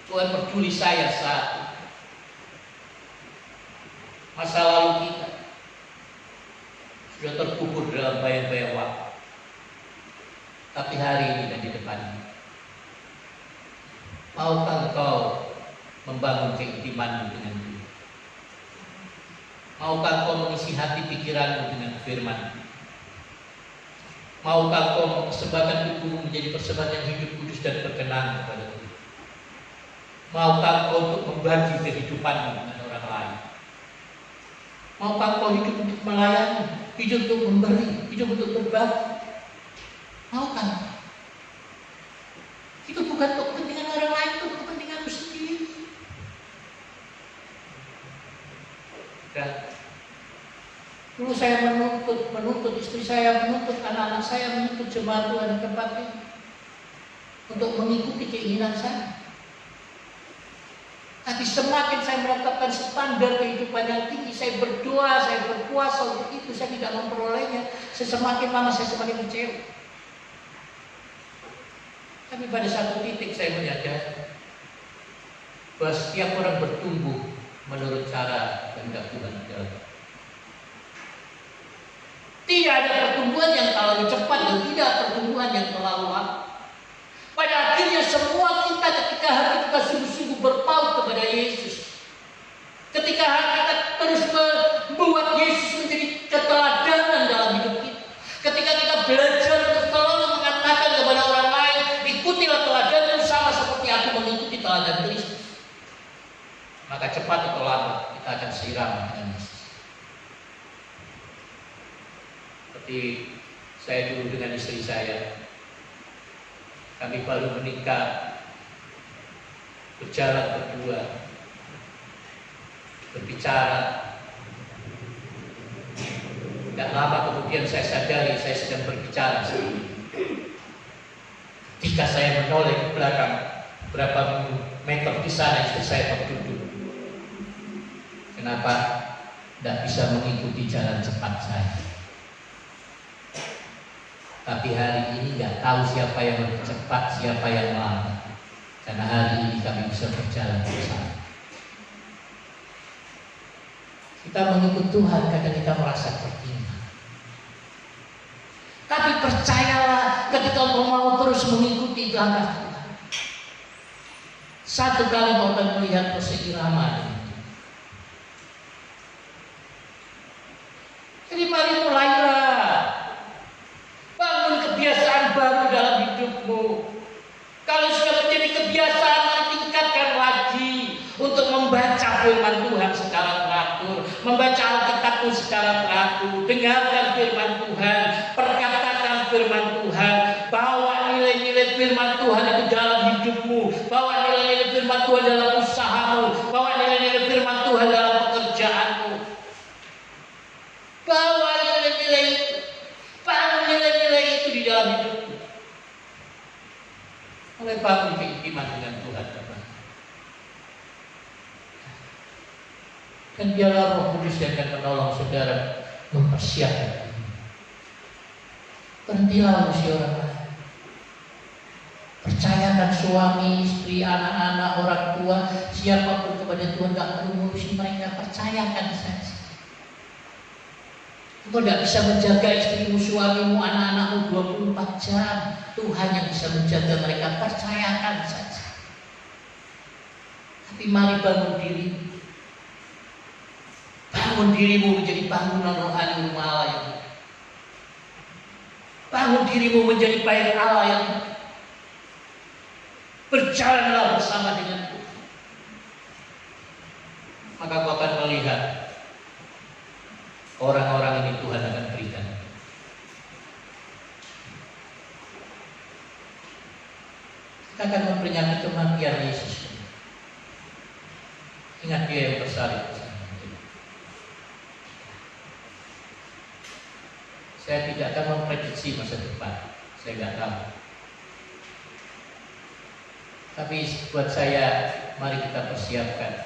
Tuhan peduli saya saat ini. Masa lalu kita sudah terkubur dalam bayang-bayang waktu. Tapi hari ini dan di depan ini, maukah engkau membangun keintimanmu dengan Dia? Maukah engkau mengisi hati pikiranmu dengan firman? Maukah engkau mempersembahkan tubuhmu menjadi persembahan yang hidup, kudus dan berkenan kepada Tuhan? Maukah engkau untuk membagi kehidupanmu dengan orang lain? Maukah engkau hidup untuk melayani, hidup untuk memberi, hidup untuk berbagi? Maukah? Itu bukan untuk kepentingan orang lain, itu untuk kepentinganmu sendiri. Dan dulu saya menuntut istri saya, menuntut anak-anak saya, menuntut jemaat Tuhan di tempat ini untuk mengikuti keinginan saya. Tapi semakin saya menetapkan standar kehidupan yang tinggi, saya berdoa, saya berpuasa untuk itu, saya tidak memperolehnya. Semakin lama saya semakin kecewa. Tapi pada satu titik saya menyadari bahwa setiap orang bertumbuh menurut cara kehendak Tuhan adalah. Tidak ada pertumbuhan yang terlalu cepat dan tidak pertumbuhan yang terlalu lambat. Pada akhirnya semua kita ketika hati kita sungguh-sungguh berpaut kepada Yesus, ketika hati kita terus membuat Yesus menjadi keteladanan dalam hidup kita, ketika kita belajar untuk selalu mengatakan kepada orang lain, ikutilah teladanku sama seperti aku mengikuti teladan Kristus, maka cepat atau lambat kita akan seirama dengan Yesus. Seperti saya dulu dengan istri saya, kami baru menikah, berjalan berdua, berbicara. Tidak lama kemudian saya sadari saya sedang berbicara sendiri. Ketika saya menoleh ke belakang, berapa meter di sana istri saya berduduk. Kenapa tidak bisa mengikuti jalan cepat saya? Tapi hari ini nggak tahu siapa yang lebih cepat, siapa yang lambat. Karena hari ini kami bisa berjalan bersama. Kita mengikut Tuhan kadang kita merasa tertinggal. Tapi percayalah, ketika engkau mau terus mengikuti langkah Tuhan, satu kali kau akan melihat keseiraman. Jadi mari mulailah, bangun kebiasaan baru dalam hidupmu. Kalau sudah menjadi kebiasaan, mari tingkatkan lagi untuk membaca firman Tuhan secara teratur, membaca Alkitabmu secara teratur, dengarkan firman Tuhan, perkatakan firman Tuhan, bawa nilai-nilai firman Tuhan itu dalam hidupmu, bawa nilai-nilai firman Tuhan dalam usahamu, bawa nilai-nilai firman Tuhan dalam pekerjaanmu, bawa nilai-nilai itu, bangun nilai-nilai itu di dalam hidupmu. Mulai bangun keimanan dengan Tuhan. Dan biarlah Roh Kudus yang akan menolong saudara mempersiapkan. Berhentilah urusi orang lain. Percayakan suami, istri, anak-anak, orang tua, siapapun kepada Tuhan, tak perlu ngurusi mereka. Percayakan saja. Engkau tidak bisa menjaga istrimu, suamimu, anak-anakmu 24 jam. Tuhan yang bisa menjaga mereka. Percayakan saja. Tapi mari bangun dirimu. Bangun dirimu menjadi bangunan rohani rumah Allah yang hidup. Bangun dirimu menjadi bait Allah yang hidup. Berjalanlah bersama dengan Tuhan. Maka kau akan melihat orang-orang ini Tuhan akan berikan. Kita akan memperingati kematian Yesus. Ingat Dia yang bersalib. Saya tidak akan memprediksi masa depan, saya tidak tahu. Tapi buat saya, mari kita persiapkan.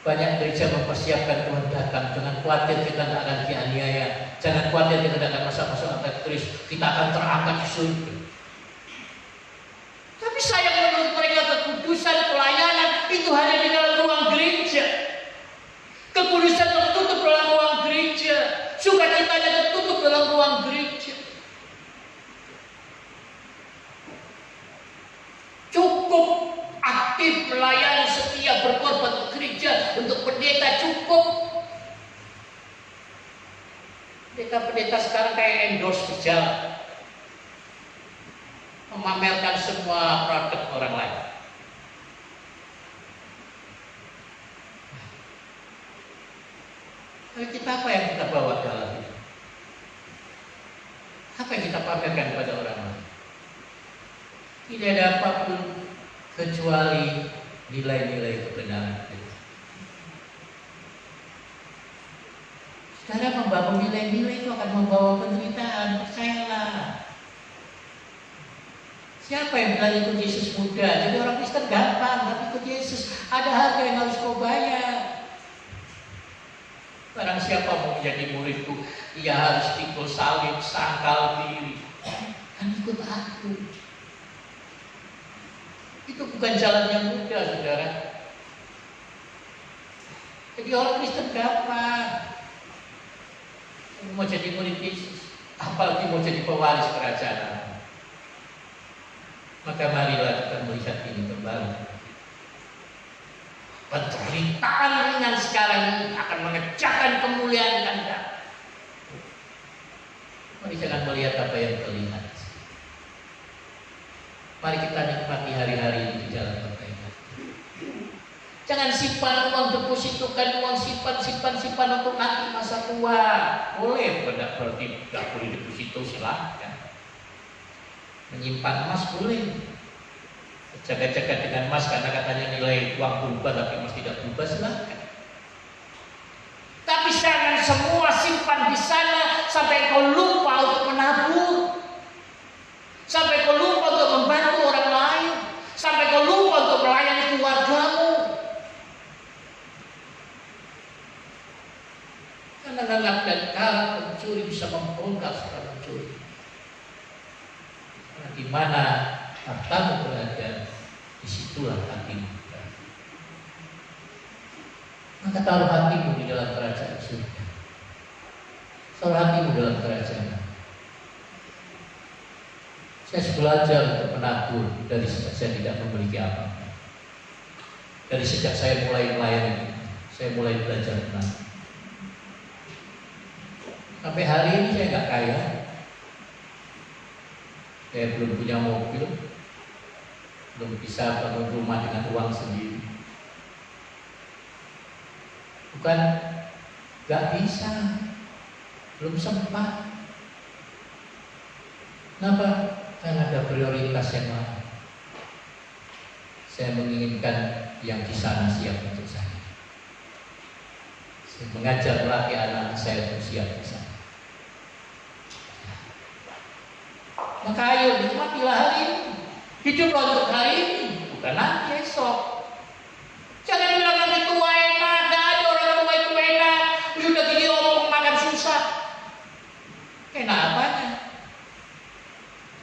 Banyak gereja mempersiapkan Tuhan datang. Jangan khawatir kita tidak akan dianiaya. Jangan khawatir kita tidak akan masuk antikris. Kita akan terangkat di surga. Tapi sayang menurut mereka kekudusan pelayanan itu hanya di dalam ruang gereja. Kekudusan tertutup dalam ruang gereja. Sukacitanya tertutup dalam ruang gereja. Cukup aktif melayani, setia berkorban ke gereja untuk pendeta, cukup. Pendeta sekarang kayak endorse berjalan, memamerkan semua produk orang lain. Tapi kita apa yang kita bawa dalam hidup? Apa yang kita pamerkan kepada orang lain? Tidak ada apapun kecuali nilai-nilai kebenaran. Saudara membangun nilai-nilai itu akan membawa penderitaan, percayalah. Siapa yang bilang ikut Yesus mudah? Jadi orang Kristen gampang, tapi ikut Yesus ada harga yang harus kau bayar. Barang siapa mau menjadi muridku, ia harus pikul salib, sangkal diri, dan ikut aku. Itu bukan jalan yang mudah, saudara. Jadi orang Kristen gampang. Mau jadi murid Yesus, apalagi mau jadi pewaris kerajaan Allah. Maka marilah kita melihat ini kembali. Penderitaan ringan sekarang ini akan mengerjakan kemuliaan Anda. Mari jangan melihat apa yang terlihat. Mari kita nikmati hari-hari ini di dalam kebaikan. Jangan simpan uang, depositokan uang, simpan untuk nanti masa tua. Boleh, tidak berarti tidak boleh deposito, silahkan. Menyimpan emas boleh. Jaga-jaga dengan emas karena katanya nilai uang berubah tapi emas tidak berubah, silahkan. Tapi jangan semua simpan di sana sampai kau lupa untuk menabung, sampai kau lupa untuk membantu orang lain, sampai kau lupa untuk melayani keluargamu. Karena nganggap dan kalah pencuri bisa membongkar segala pencuri. Karena di mana hartamu berada, disitulah hatimu. Maka taruh hatimu di dalam kerajaan surga. Taruh hatimu dalam kerajaan. Saya belajar untuk menabur dari sejak saya tidak memiliki apa-apa. Dari sejak saya mulai melayani, saya mulai belajar menabur. Sampai hari ini saya nggak kaya. Saya belum punya mobil, belum bisa bangun rumah dengan uang sendiri. Bukan nggak bisa, belum sempat. Kenapa? Karena ada prioritas yang lain. Saya menginginkan yang di sana siap untuk saya. Saya mengajar melatih anak saya untuk siap di sana. Maka ayo nikmatilah hari ini. Hiduplah untuk hari ini, bukan nanti esok. Jangan bilang nanti tua enak, gak ada orang tua itu enak. Udah gini orang makan susah. Enak apanya?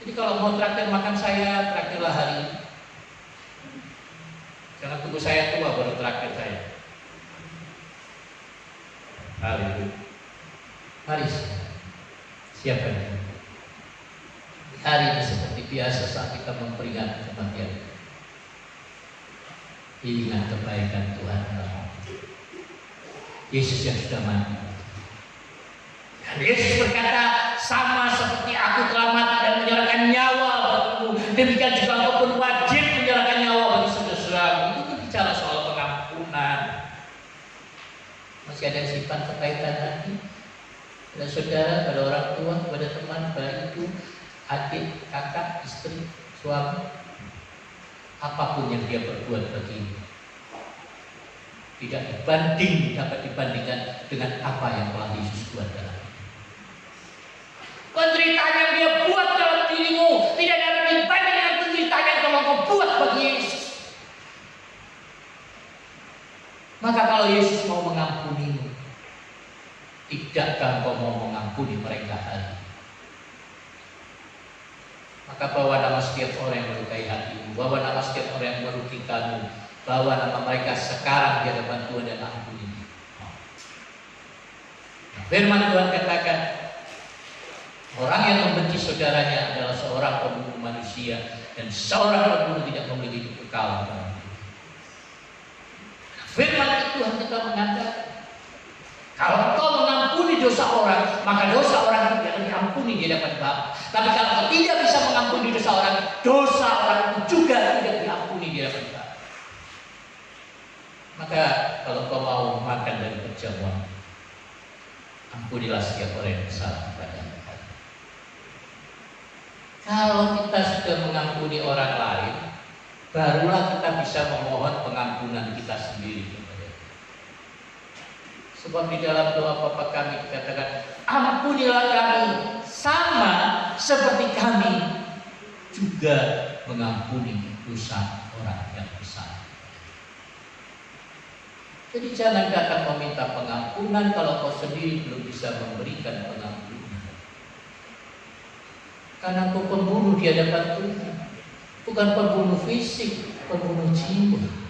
Jadi kalau mau traktir makan saya, traktirlah hari ini. Jangan tunggu saya tua baru traktir saya. Haleluya. Mari siapkan. Hari ini seperti biasa saat kita memperingati kematian. Ingat kebaikan Tuhan. Yesus yang sudah mati. Dan Yesus berkata, sama seperti aku telah mati dan menyerahkan nyawa bagimu, demikian juga engkau pun wajib menyerahkan nyawa bagi saudara-saudaramu. Itu bicara soal pengampunan. Masih ada simpan kebaikan hati pada saudara, pada orang tua, pada teman, pada ibu, adik, kakak, istri, suami. Apapun yang dia perbuat bagi tidak dapat dibandingkan dengan apa yang telah Yesus buat dalam hidup. Penderitaan yang dia buat dalam dirimu tidak dapat dibandingkan dengan penderitaan yang telah kau buat bagi Yesus. Maka kalau Yesus mau mengampunimu, tidakkah kau mau mengampuni mereka hari ini? Maka bawa nama setiap orang yang melukai hatimu, bawa nama setiap orang yang merugikanmu, bawa nama mereka sekarang di hadapan Tuhan dan ampuni. Firman Tuhan katakan, orang yang membenci saudaranya adalah seorang pembunuh manusia, dan seorang pembunuh tidak memiliki hidup kekal. Firman Tuhan kita mengatakan, kalau kau mengampuni dosa orang, maka dosa orang itu akan diampuni di hadapan Bapa. Tapi kalau kau tidak bisa mengampuni dosa orang itu juga tidak diampuni di hadapan Bapa. Maka kalau kau mau makan dari perjamuan, ampunilah setiap orang yang bersalah kepada-Mu. Kalau kita sudah mengampuni orang lain, barulah kita bisa memohon pengampunan kita sendiri. Sebab di dalam doa Bapa kami dikatakan, ampunilah kami sama seperti kami juga mengampuni dosa orang yang bersalah. Jadi jangan datang meminta pengampunan kalau kau sendiri belum bisa memberikan pengampunan. Karena kau pembunuh di hadapan Tuhan, bukan pembunuh fisik, pembunuh jiwa.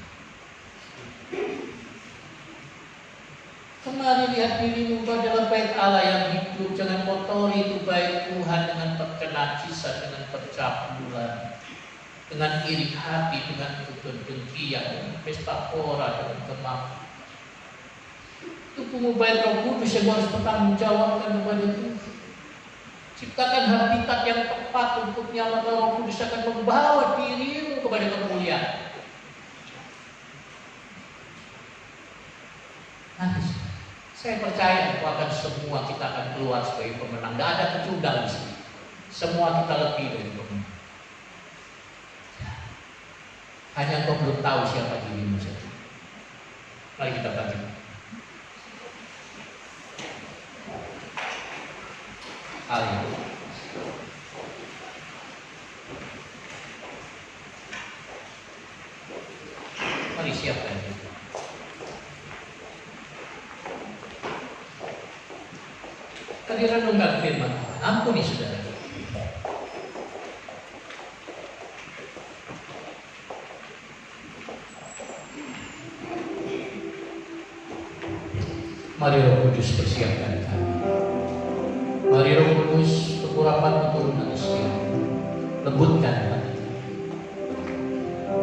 Kemari lihat dirimu adalah bait Allah yang hidup. Jangan kotori itu bait Tuhan dengan kenajisan, dengan percabulan, dengan iri hati, dengan kedengkian, dengan pesta pora, dengan kemampuan. Itu pengubah Roh Kudus yang harus bertanggungjawabkan kepada Tuhan. Ciptakan habitat yang tepat untuknya, maka Roh Kudus akan membawa dirimu kepada kemuliaan. Saya percaya bahwa semua kita akan keluar sebagai pemenang. Tidak ada kecundang di sini. Semua kita lebih dari pemenang. Hanya kau belum tahu siapa dirimu saja. Mari kita bangkit. Haleluya. Mari siapkan diri. Tadi renungkan firman Tuhan. Ampuni saudara. Mari Roh Kudus persiapkan kami. Mari Roh Kudus kekurapan turun atas kami. Lembutkan hati.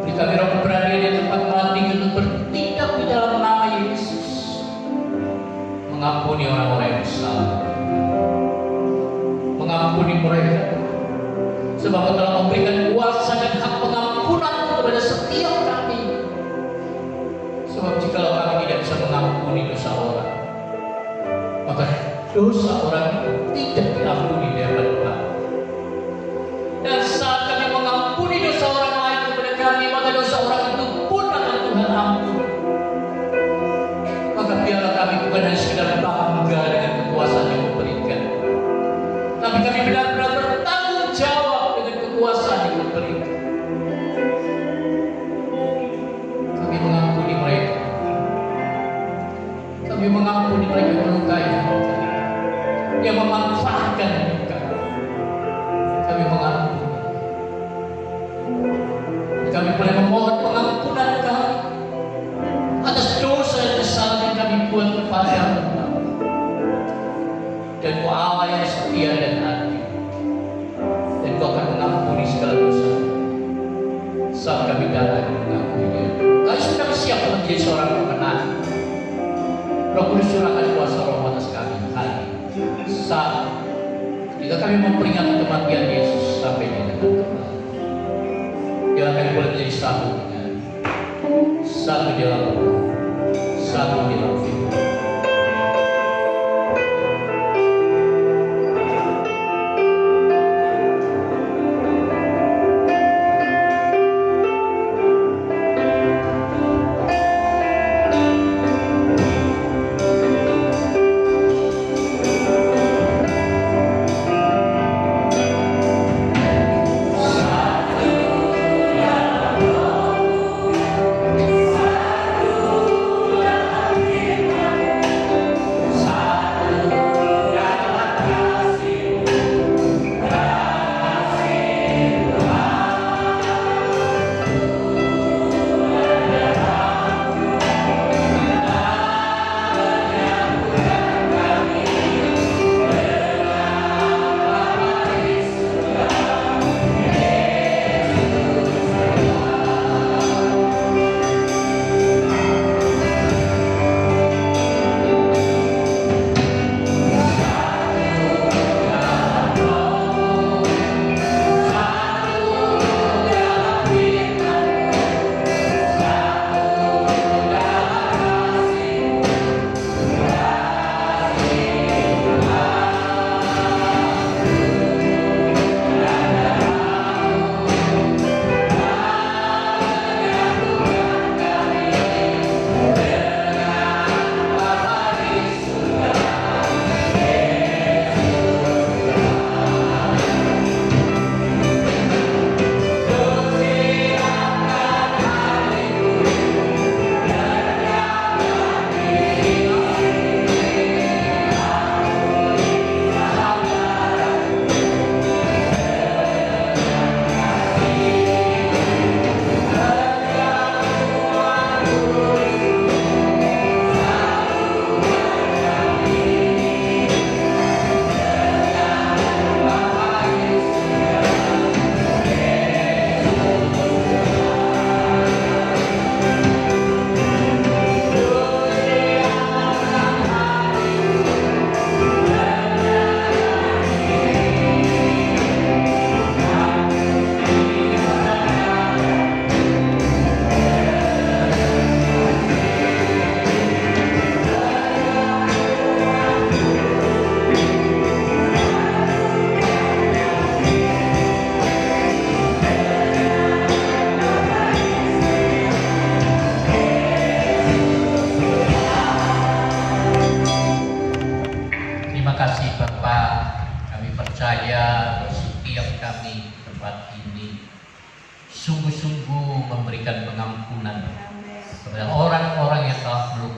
Beri kami roh keberanian di tempat mati untuk bertindak di dalam nama Yesus. Mengampuni orang-orang yang bersalah. Mengampuni mereka, sebab Kau telah memberikan kuasa dan hak pengampunan kepada setiap kami. Sebab jikalau kami tidak bisa mengampuni dosa orang, maka dosa orang itu tidak diampuni di hadapan Tuhan. Dan saat kami mengampuni dosa orang lain kepada kami, maka dosa orang itu pun akan Tuhan ampuni. Maka biarlah kami bukan hanya sekedar bangga dengan kekuasaan yang memberikan, tapi kami benar-benar bertanggung jawab dengan kekuasaan yang diberikan. Kami mengampuni mereka. Kami mengampuni mereka yang melukai kami, yang memanfaatkan mereka. Kami mengampuni. Kami boleh memohon pengampunan kami atas dosa dan kesalahan yang kami buat kepada-Mu. Dan Kau Allah yang setia dan adil, dan Kau akan mengampuni segala dosa saat kami datang mengakuinya. Kalau kami siap menjadi seorang pemenang, Roh Kudus curahkan kuasa Roh atas kami hari saat ketika kami memperingati kematian Yesus sampai di datang kembali. Biar kami boleh menjadi satu dengan satu di dalam Roh, satu di dalam firman. Satu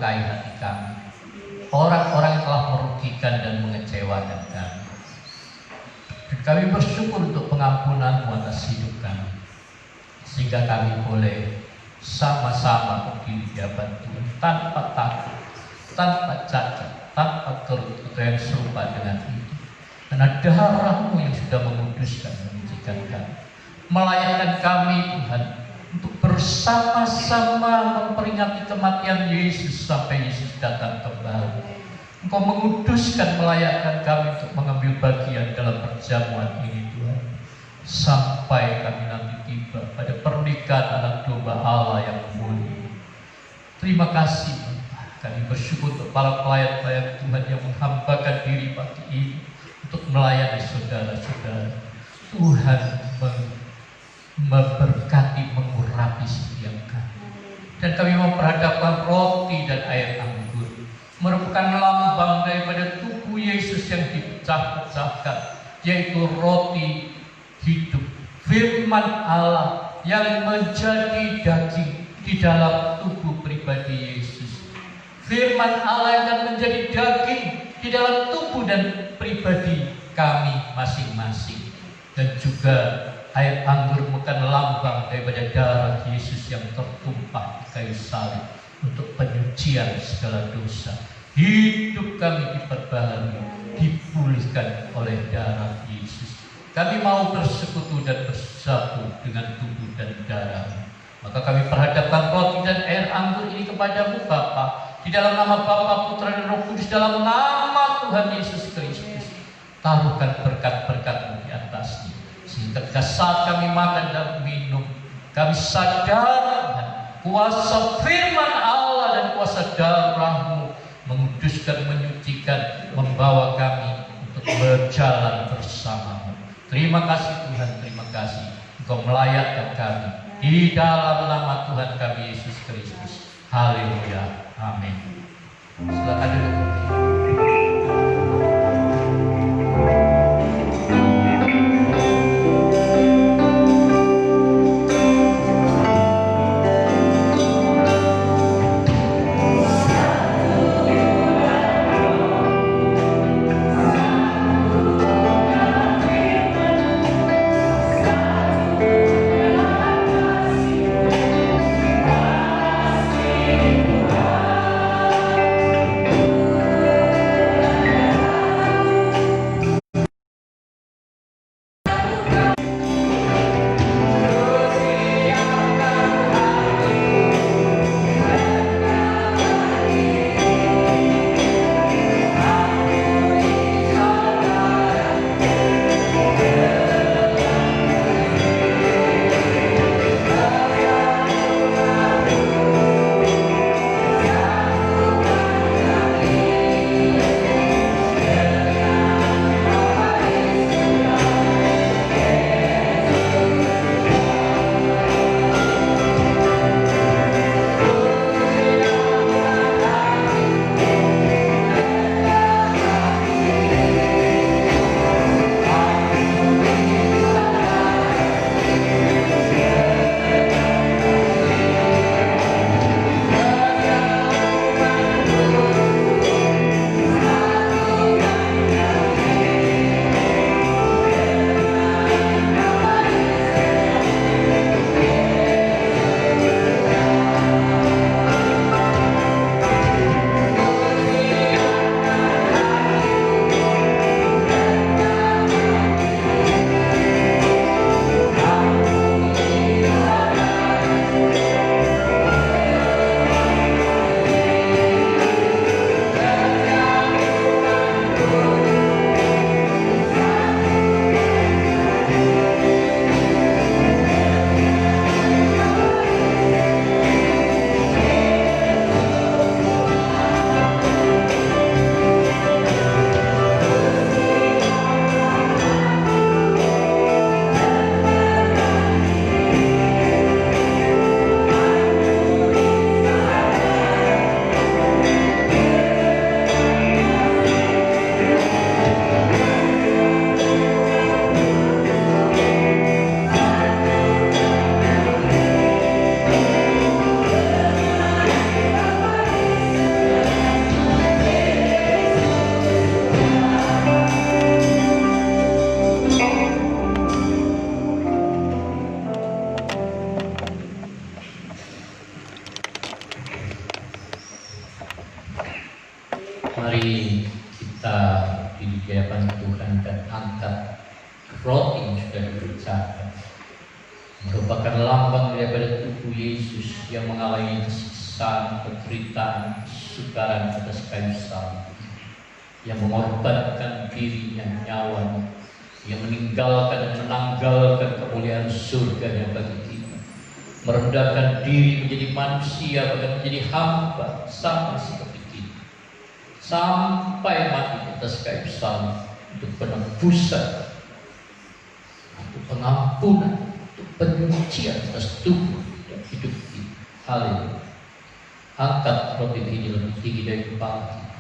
melukai hati kami, orang-orang yang telah merugikan dan mengecewakan kami. Dan kami bersyukur untuk pengampunan-Mu atas hidup kami, sehingga kami boleh sama-sama berdiri di hadapan Tuhan tanpa takut, tanpa cacat, tanpa kerut atau yang serupa dengan itu. Karena darah-Mu yang sudah menguduskan dan menyucikan kami, melayakkan kami Tuhan untuk bersama-sama memperingati kematian Yesus sampai Yesus datang kembali. Engkau menguduskan, melayakkan kami untuk mengambil bagian dalam perjamuan ini Tuhan, sampai kami nanti tiba pada pernikahan anak domba Allah yang mulia. Terima kasih Bapak. Kami bersyukur untuk para pelayan-pelayan Tuhan yang menghambakan diri pagi ini untuk melayani saudara-saudara. Tuhan memberkati, mengurapi setiap kami. Dan kami memperhadapkan roti dan air anggur, merupakan lambang daripada tubuh Yesus yang dipecah-pecahkan, yaitu roti hidup, firman Allah yang menjadi daging di dalam tubuh pribadi Yesus. Firman Allah yang akan menjadi daging di dalam tubuh dan pribadi kami masing-masing. Dan juga air anggur bukan lambang daripada darah Yesus yang tertumpah di kayu salib untuk penyucian segala dosa. Hidup kami diperbaharui, dipulihkan oleh darah Yesus. Kami mau bersekutu dan bersatu dengan tubuh dan darah. Maka kami perhadapkan roti dan air anggur ini kepadamu Bapa, di dalam nama Bapa, Putra dan Roh Kudus, dalam nama Tuhan Yesus Kristus. Taruhkan berkat-berkat-Mu di atasnya, sehingga ketika saat kami makan dan minum, kami sadar kuasa firman Allah dan kuasa darah-Mu menguduskan, menyucikan, membawa kami untuk berjalan bersama-Mu. Terima kasih Tuhan, terima kasih Engkau melayakkan kami di dalam nama Tuhan kami Yesus Kristus. Haleluya, amin. Silakan duduk. Mari kita di hadapan Tuhan dan angkat roti yang sudah dipecahkan, merupakan lambang daripada tubuh Yesus yang mengalami kesusahan, penderitaan, kesukaran atas kayu salib, yang mengorbankan dirinya, nyawanya, yang meninggalkan dan menanggalkan kemuliaan surga bagi kita, merendahkan diri menjadi manusia, bahkan menjadi hamba sama seperti kita, sampai mati atas kayu salib untuk penebusan, untuk pengampunan, untuk penyucian atas tubuh dan hidup kita. Haleluya. Angkat roti ini lebih tinggi dari kepala kita,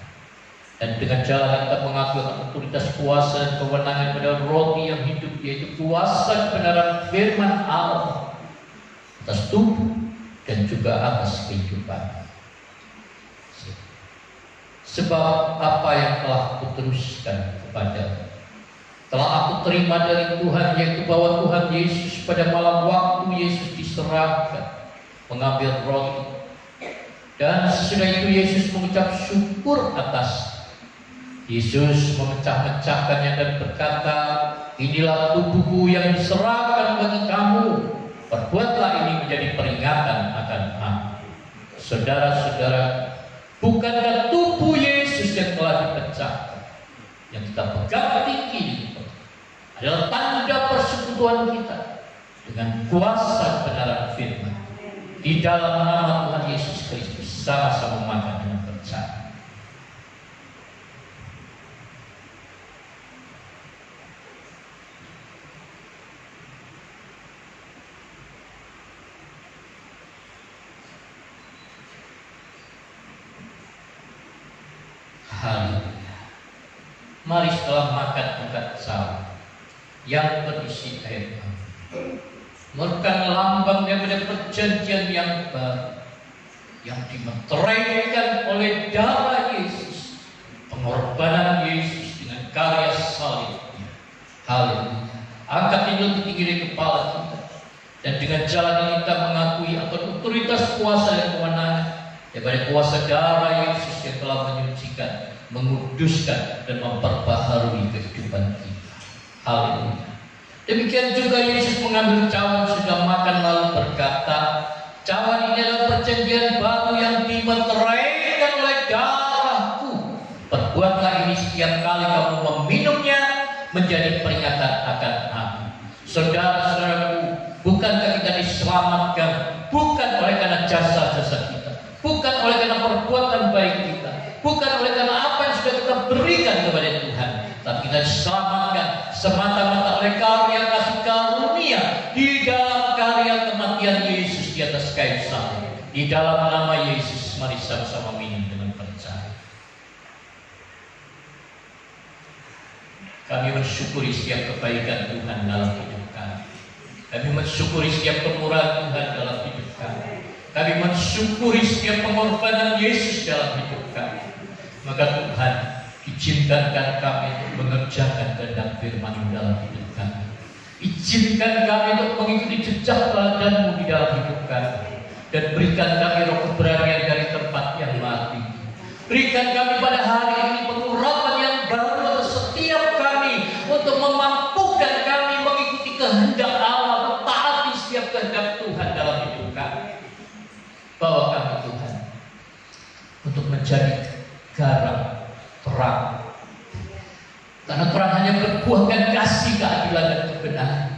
dan dengan jalan kita mengakui otoritas kuasa dan kewenangan pada roti yang hidup, yaitu kuasa kebenaran firman Allah atas tubuh dan juga atas kehidupan. Sebab apa yang telah kuteruskan kepadamu telah aku terima dari Tuhan, yaitu bahwa Tuhan Yesus pada malam waktu Yesus diserahkan mengambil roti, dan sesudah itu Yesus mengucap syukur atas. Yesus memecah-mecahkannya dan berkata, inilah tubuhku yang diserahkan bagi kamu, perbuatlah ini menjadi peringatan akan aku. Saudara-saudara, bukankah tubuh Yesus yang telah dipecahkan, yang kita pegang tinggi adalah tanda persekutuan kita dengan kuasa kebenaran firman. Di dalam nama Tuhan Yesus Kristus, sama-sama makan dengan percaya. Haleluya. Mari setelah makan angkat salib yang berisi air mani, merupakan lambang daripada perjanjian yang baru yang dimeteraikan oleh darah Yesus, pengorbanan Yesus dengan karya salibnya. Haleluya. Angkat ini lebih tinggi dari kepala kita, dan dengan jalan ini kita mengakui akan otoritas kuasa dan kewenangan daripada kuasa darah Yesus yang telah menyucikan, menguduskan, dan memperbaharui kehidupan kita. Haleluya. Demikian juga Yesus mengambil cawan sudah makan lalu berkata, cawan ini adalah perjanjian baru yang dimeteraikan oleh darahku. Perbuatlah ini setiap kali kamu meminumnya menjadi peringatan akan aku. Saudara-saudaraku, bukankah kita diselamatkan bukan oleh karena jasa-jasa kita, bukan oleh karena perbuatan baik kita, bukan oleh karena apa yang sudah kita berikan kepada Tuhan, tapi kita diselamatkan semata-mata oleh karya kasih karunia di dalam karya kematian Yesus di atas kayu salib. Di dalam nama Yesus, mari sama-sama minum dengan percaya. Kami mensyukuri setiap kebaikan Tuhan dalam hidup kami. Kami mensyukuri setiap kemurahan Tuhan dalam hidup kami. Kami mensyukuri setiap pengorbanan Yesus dalam hidup kami. Maka Tuhan, izinkan kami untuk mengerjakan kehendak firman dalam hidup kami. Izinkan kami untuk mengikuti jejak teladan-Mu di dalam hidup kami, dan berikan kami roh keberanian dari tempat yang mati. Berikan kami pada hari ini pengurapan yang baru untuk setiap kami, untuk memampukan kami mengikuti kehendak Allah, mentaati setiap kehendak Tuhan dalam hidup kami. Bawa kami Tuhan untuk menjadi garam terang, karena terang hanya berbuahkan kasih, keadilan, dan kebenaran.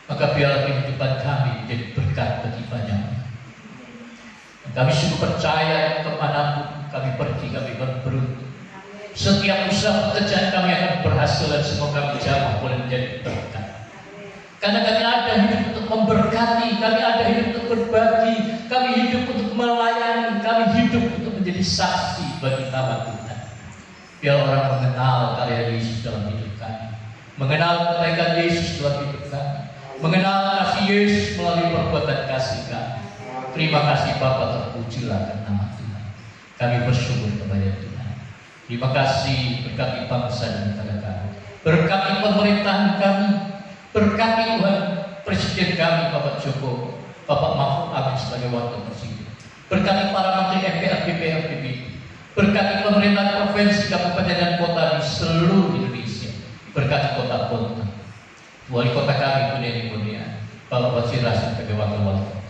Maka biarlah kehidupan kami menjadi berkat bagi banyak. Kami sungguh percaya kemanapun kami pergi, kami beruntung. Setiap usaha pekerjaan kami akan berhasil, dan semua kami jamaah boleh menjadi berkat. Karena kami ada hidup untuk memberkati, kami ada hidup untuk berbagi, kami hidup untuk melayani, kami hidup untuk menjadi saksi bagi nama Tuhan. Biar orang mengenal karya Yesus dalam hidup kami, mengenal kebaikan Yesus dalam hidup kami, mengenal kasih Yesus melalui perbuatan kasih kami. Terima kasih Bapa, terpujilah nama Tuhan. Kami bersyukur kepada Tuhan. Terima kasih, berkati bangsa dan negara kami, berkati pemerintahan kami, berkati Tuhan Presiden kami Bapak Joko, Bapak Mahfud Amin sebagai wakil presiden, berkati para menteri MPR, DPR, BPD, Berkati pemerintah provinsi, kabupaten dan kota di seluruh Indonesia. Berkati kota-kota. Wali kota kami Punya Mulia, Bapak Wazir Rasim sebagai wakil wali kota.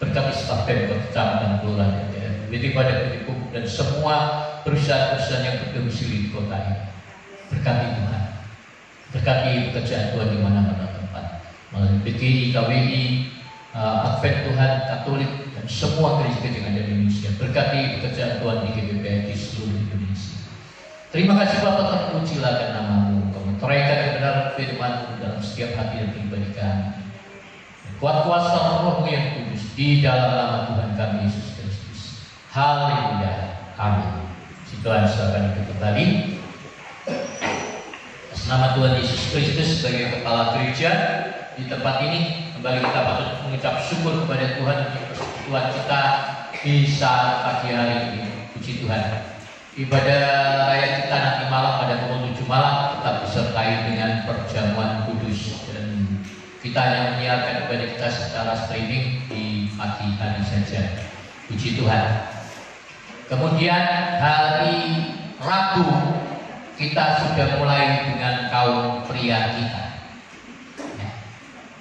Berkati staf Pemkot, kecamatan, kelurahan, BPD pada Pupuk dan semua perusahaan-perusahaan yang berdomisili di kota ini. Berkati Tuhan. Berkati pekerjaan Tuhan di mana-mana tempat. Melalui PGI, KWI, Advent Tuhan, Katolik, dan semua gereja-gereja yang ada di Indonesia. Berkati pekerjaan Tuhan di GBPI di seluruh Indonesia. Terima kasih Bapak, terpujilah nama-Mu. Kau mentorehkan kebenaran firman-Mu dalam setiap hati dan pribadi kami. Kuat kuasa Roh-Mu yang kudus di dalam nama Tuhan kami Yesus Kristus. Haleluya. Amin. Si Tuhan silakan ikut kembali. Atas nama Tuhan Yesus Kristus sebagai kepala gereja di tempat ini, kembali kita patut mengucap syukur kepada Tuhan untuk persekutuan kita di saat pagi hari ini. Puji Tuhan. Ibadah raya kita nanti malam pada pukul 7 malam tetap disertai dengan perjamuan kudus, dan kita hanya menyiarkan ibadah kita secara streaming di pagi hari saja. Puji Tuhan. Kemudian hari Rabu kita sudah mulai dengan kaum pria kita. Ya.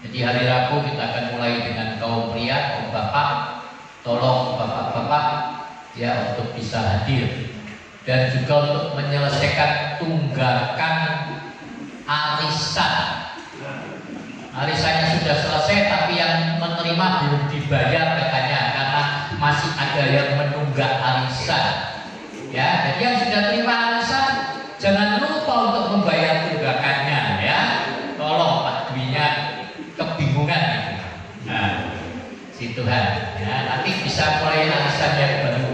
Jadi hari Rabu kita akan mulai dengan kaum pria, kaum bapak. Tolong bapak-bapak ya untuk bisa hadir dan juga untuk menyelesaikan tunggakan arisan. Arisannya sudah selesai tapi yang menerima belum dibayar katanya, karena masih ada yang menunggak arisan. Ya, jadi yang sudah terima arisan jangan lupa untuk membayar tunggakannya ya. Tolong Pak Dwinya kebingungan gitu. Nah, si Tuhan ya, nanti bisa mulai arisan yang baru.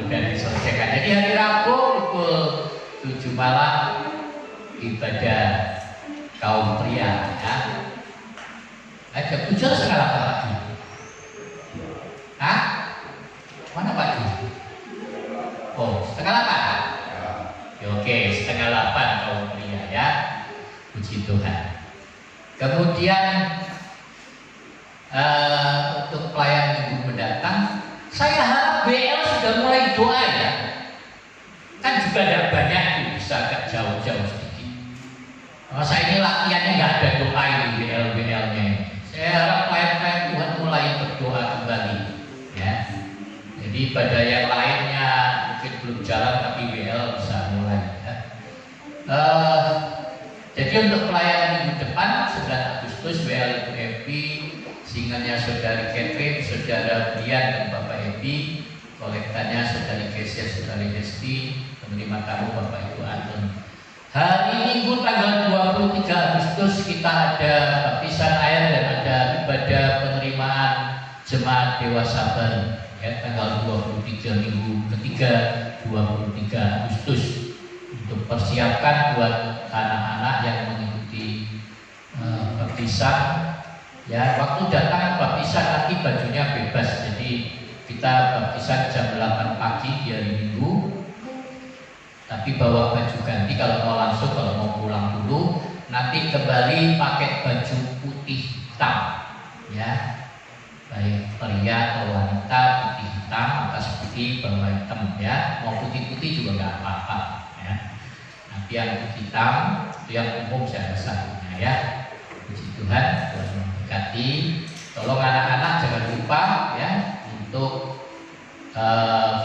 Dan diselesaikan. Jadi hari Rabu pukul 7 malam ibadah kaum pria ya. Jam 7 setengah 8 lagi. Hah? Mana pagi? Oh, setengah 8. Ya, oke, setengah 8 kaum pria ya. Puji Tuhan. Kemudian untuk pelayan minggu mendatang, saya harap BL sudah mulai doa ya. Kan juga ada banyak, bisa agak jauh-jauh sedikit. Masa ini latihannya nggak ada doa ini BL-BL-nya. Saya harap klien-klien Tuhan mulai berdoa kembali ya. Jadi pada yang lainnya mungkin belum jalan tapi BL bisa mulai ya. Jadi untuk pelayanan minggu depan 9 Agustus BL Ibu Epi, singernya Saudari Catherine, Saudara Brian dan Bapak Epi, kolektanya Saudari Kesia, Saudari Hesti, penerima tamu Bapak Ibu Anton. Hari Minggu tanggal 23 Agustus kita ada baptisan air dan ada ibadah penerimaan jemaat dewasa baru ya, tanggal 23 minggu ketiga 23 Agustus, untuk persiapkan buat anak-anak yang mengikuti baptisan. Ya, waktu datang baptisan nanti bajunya bebas, jadi kita baptisan jam 8 pagi di hari Minggu. Tapi bawa baju ganti kalau mau langsung, kalau mau pulang dulu nanti kembali pakai baju putih hitam ya. Baik pria atau wanita putih hitam, atas putih, bawah hitam ya. Mau putih-putih juga nggak apa-apa ya. Nanti yang putih hitam itu yang umum saya rasa ya. Puji Tuhan, Tuhan memberkati. Tolong anak-anak jangan lupa ya untuk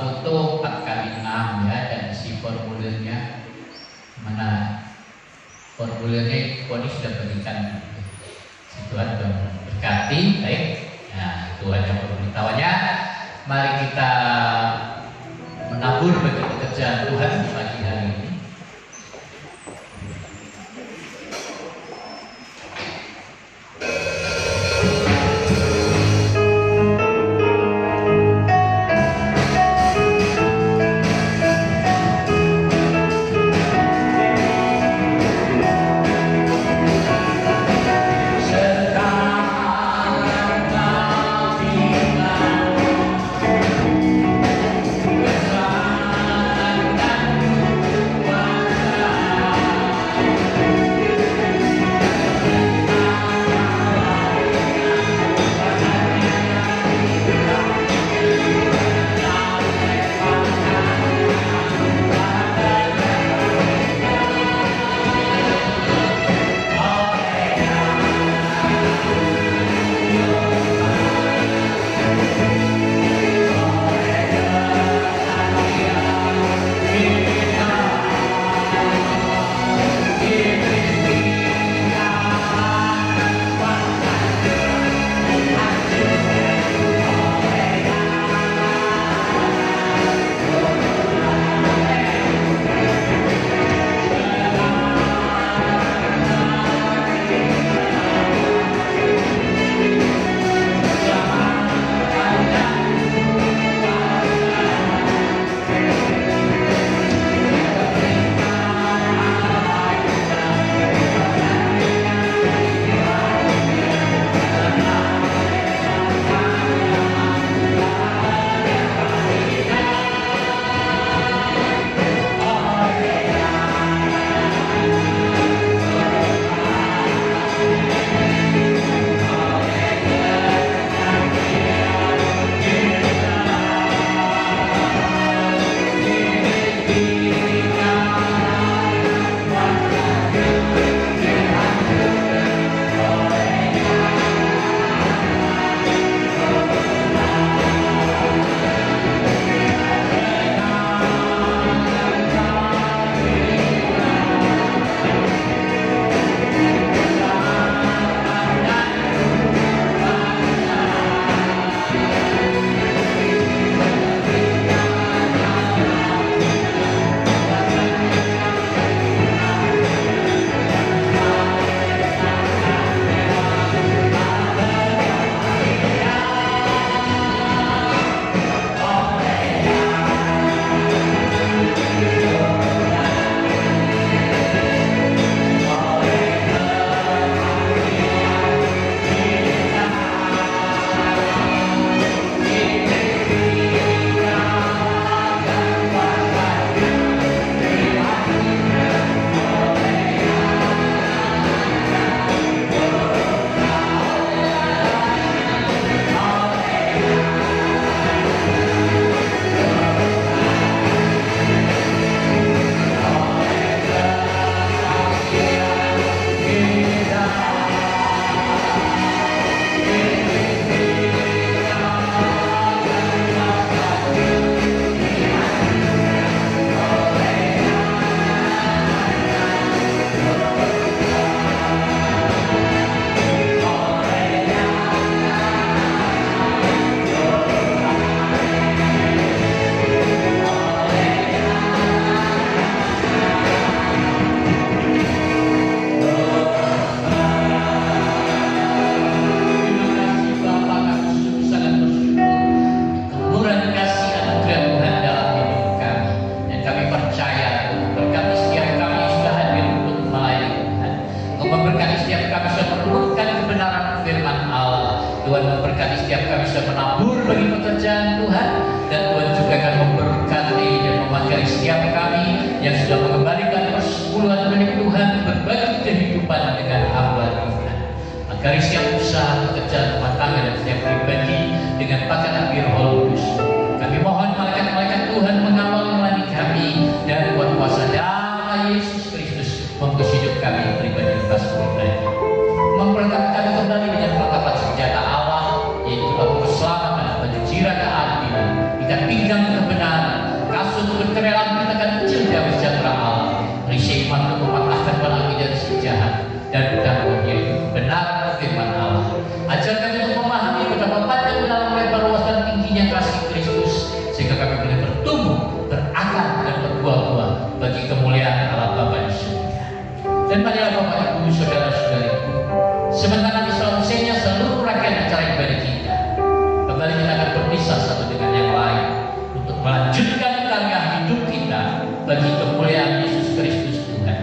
foto 4x6 ya, dan isi formulirnya. Mana formulirnya Koni sudah berikan. Tuhan memberkati. Baik. Nah, Tuhan yang memberitahunya. Mari kita menabur bagi pekerjaan Tuhan di pagi hari ini. Maka setiap kami yang sudah mengembalikan persepuluhan milik Tuhan berbagi kehidupan dengan hamba Tuhan. Maka setiap usaha pekerjaan rumah tangga dan setiap pribadi dengan pakai api Roh Kudus, kami mohon malaikat-malaikat Tuhan mengawal melalui kami dan kuat kuasa darah Yesus Kristus memberi hidup kami pribadi lepas pribadi, memperlengkapi kami kembali dengan perlengkapan senjata Allah, yaitu batu keselamatan, baju jirah keadilan, ikat pinggang kebenaran, kasut berkerelaan kita akan kecil damai sejahtera Allah, perisai iman untuk mematahkan balak dari si jahat, dan bukan yaitu benar firman Allah. Ajar kami untuk memahami betapa panjang, dalam, lebar, luas dan tingginya kasih Kristus, sehingga kami boleh bertumbuh, berakar dan berbuah-buah bagi kemuliaan Allah Bapa di surga. Dan marilah Bapak Ibu saudara-saudariku, sementara di selesainya seluruh rangkaian acara ibadah kita, kembali kita akan berpisah satu dengan yang lain untuk melanjutkan karya hidup kita bagi kemuliaan Yesus Kristus Tuhan.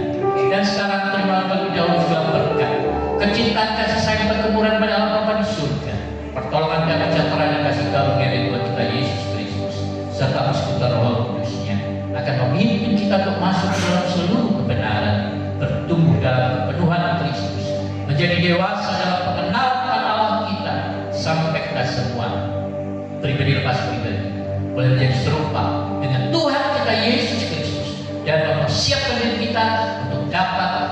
Dan sekarang terima terlebih dahulu juga berkat kecintaan kasih sayang perkemuran pada Allah Bapa di surga, pertolongan dan sejahtera dan kasih karunia dari Tuhan kita Yesus Kristus, serta persekutuan Roh Kudusnya akan memimpin kita untuk masuk dalam seluruh kebenaran, bertumbuh dalam kepenuhan Kristus, menjadi dewasa dalam pengenalan Allah kita, sampai kita semua pribadi lepas pribadi boleh menjadi serupa dengan Tuhan kita Yesus Kristus dan mempersiapkan diri kita untuk dapat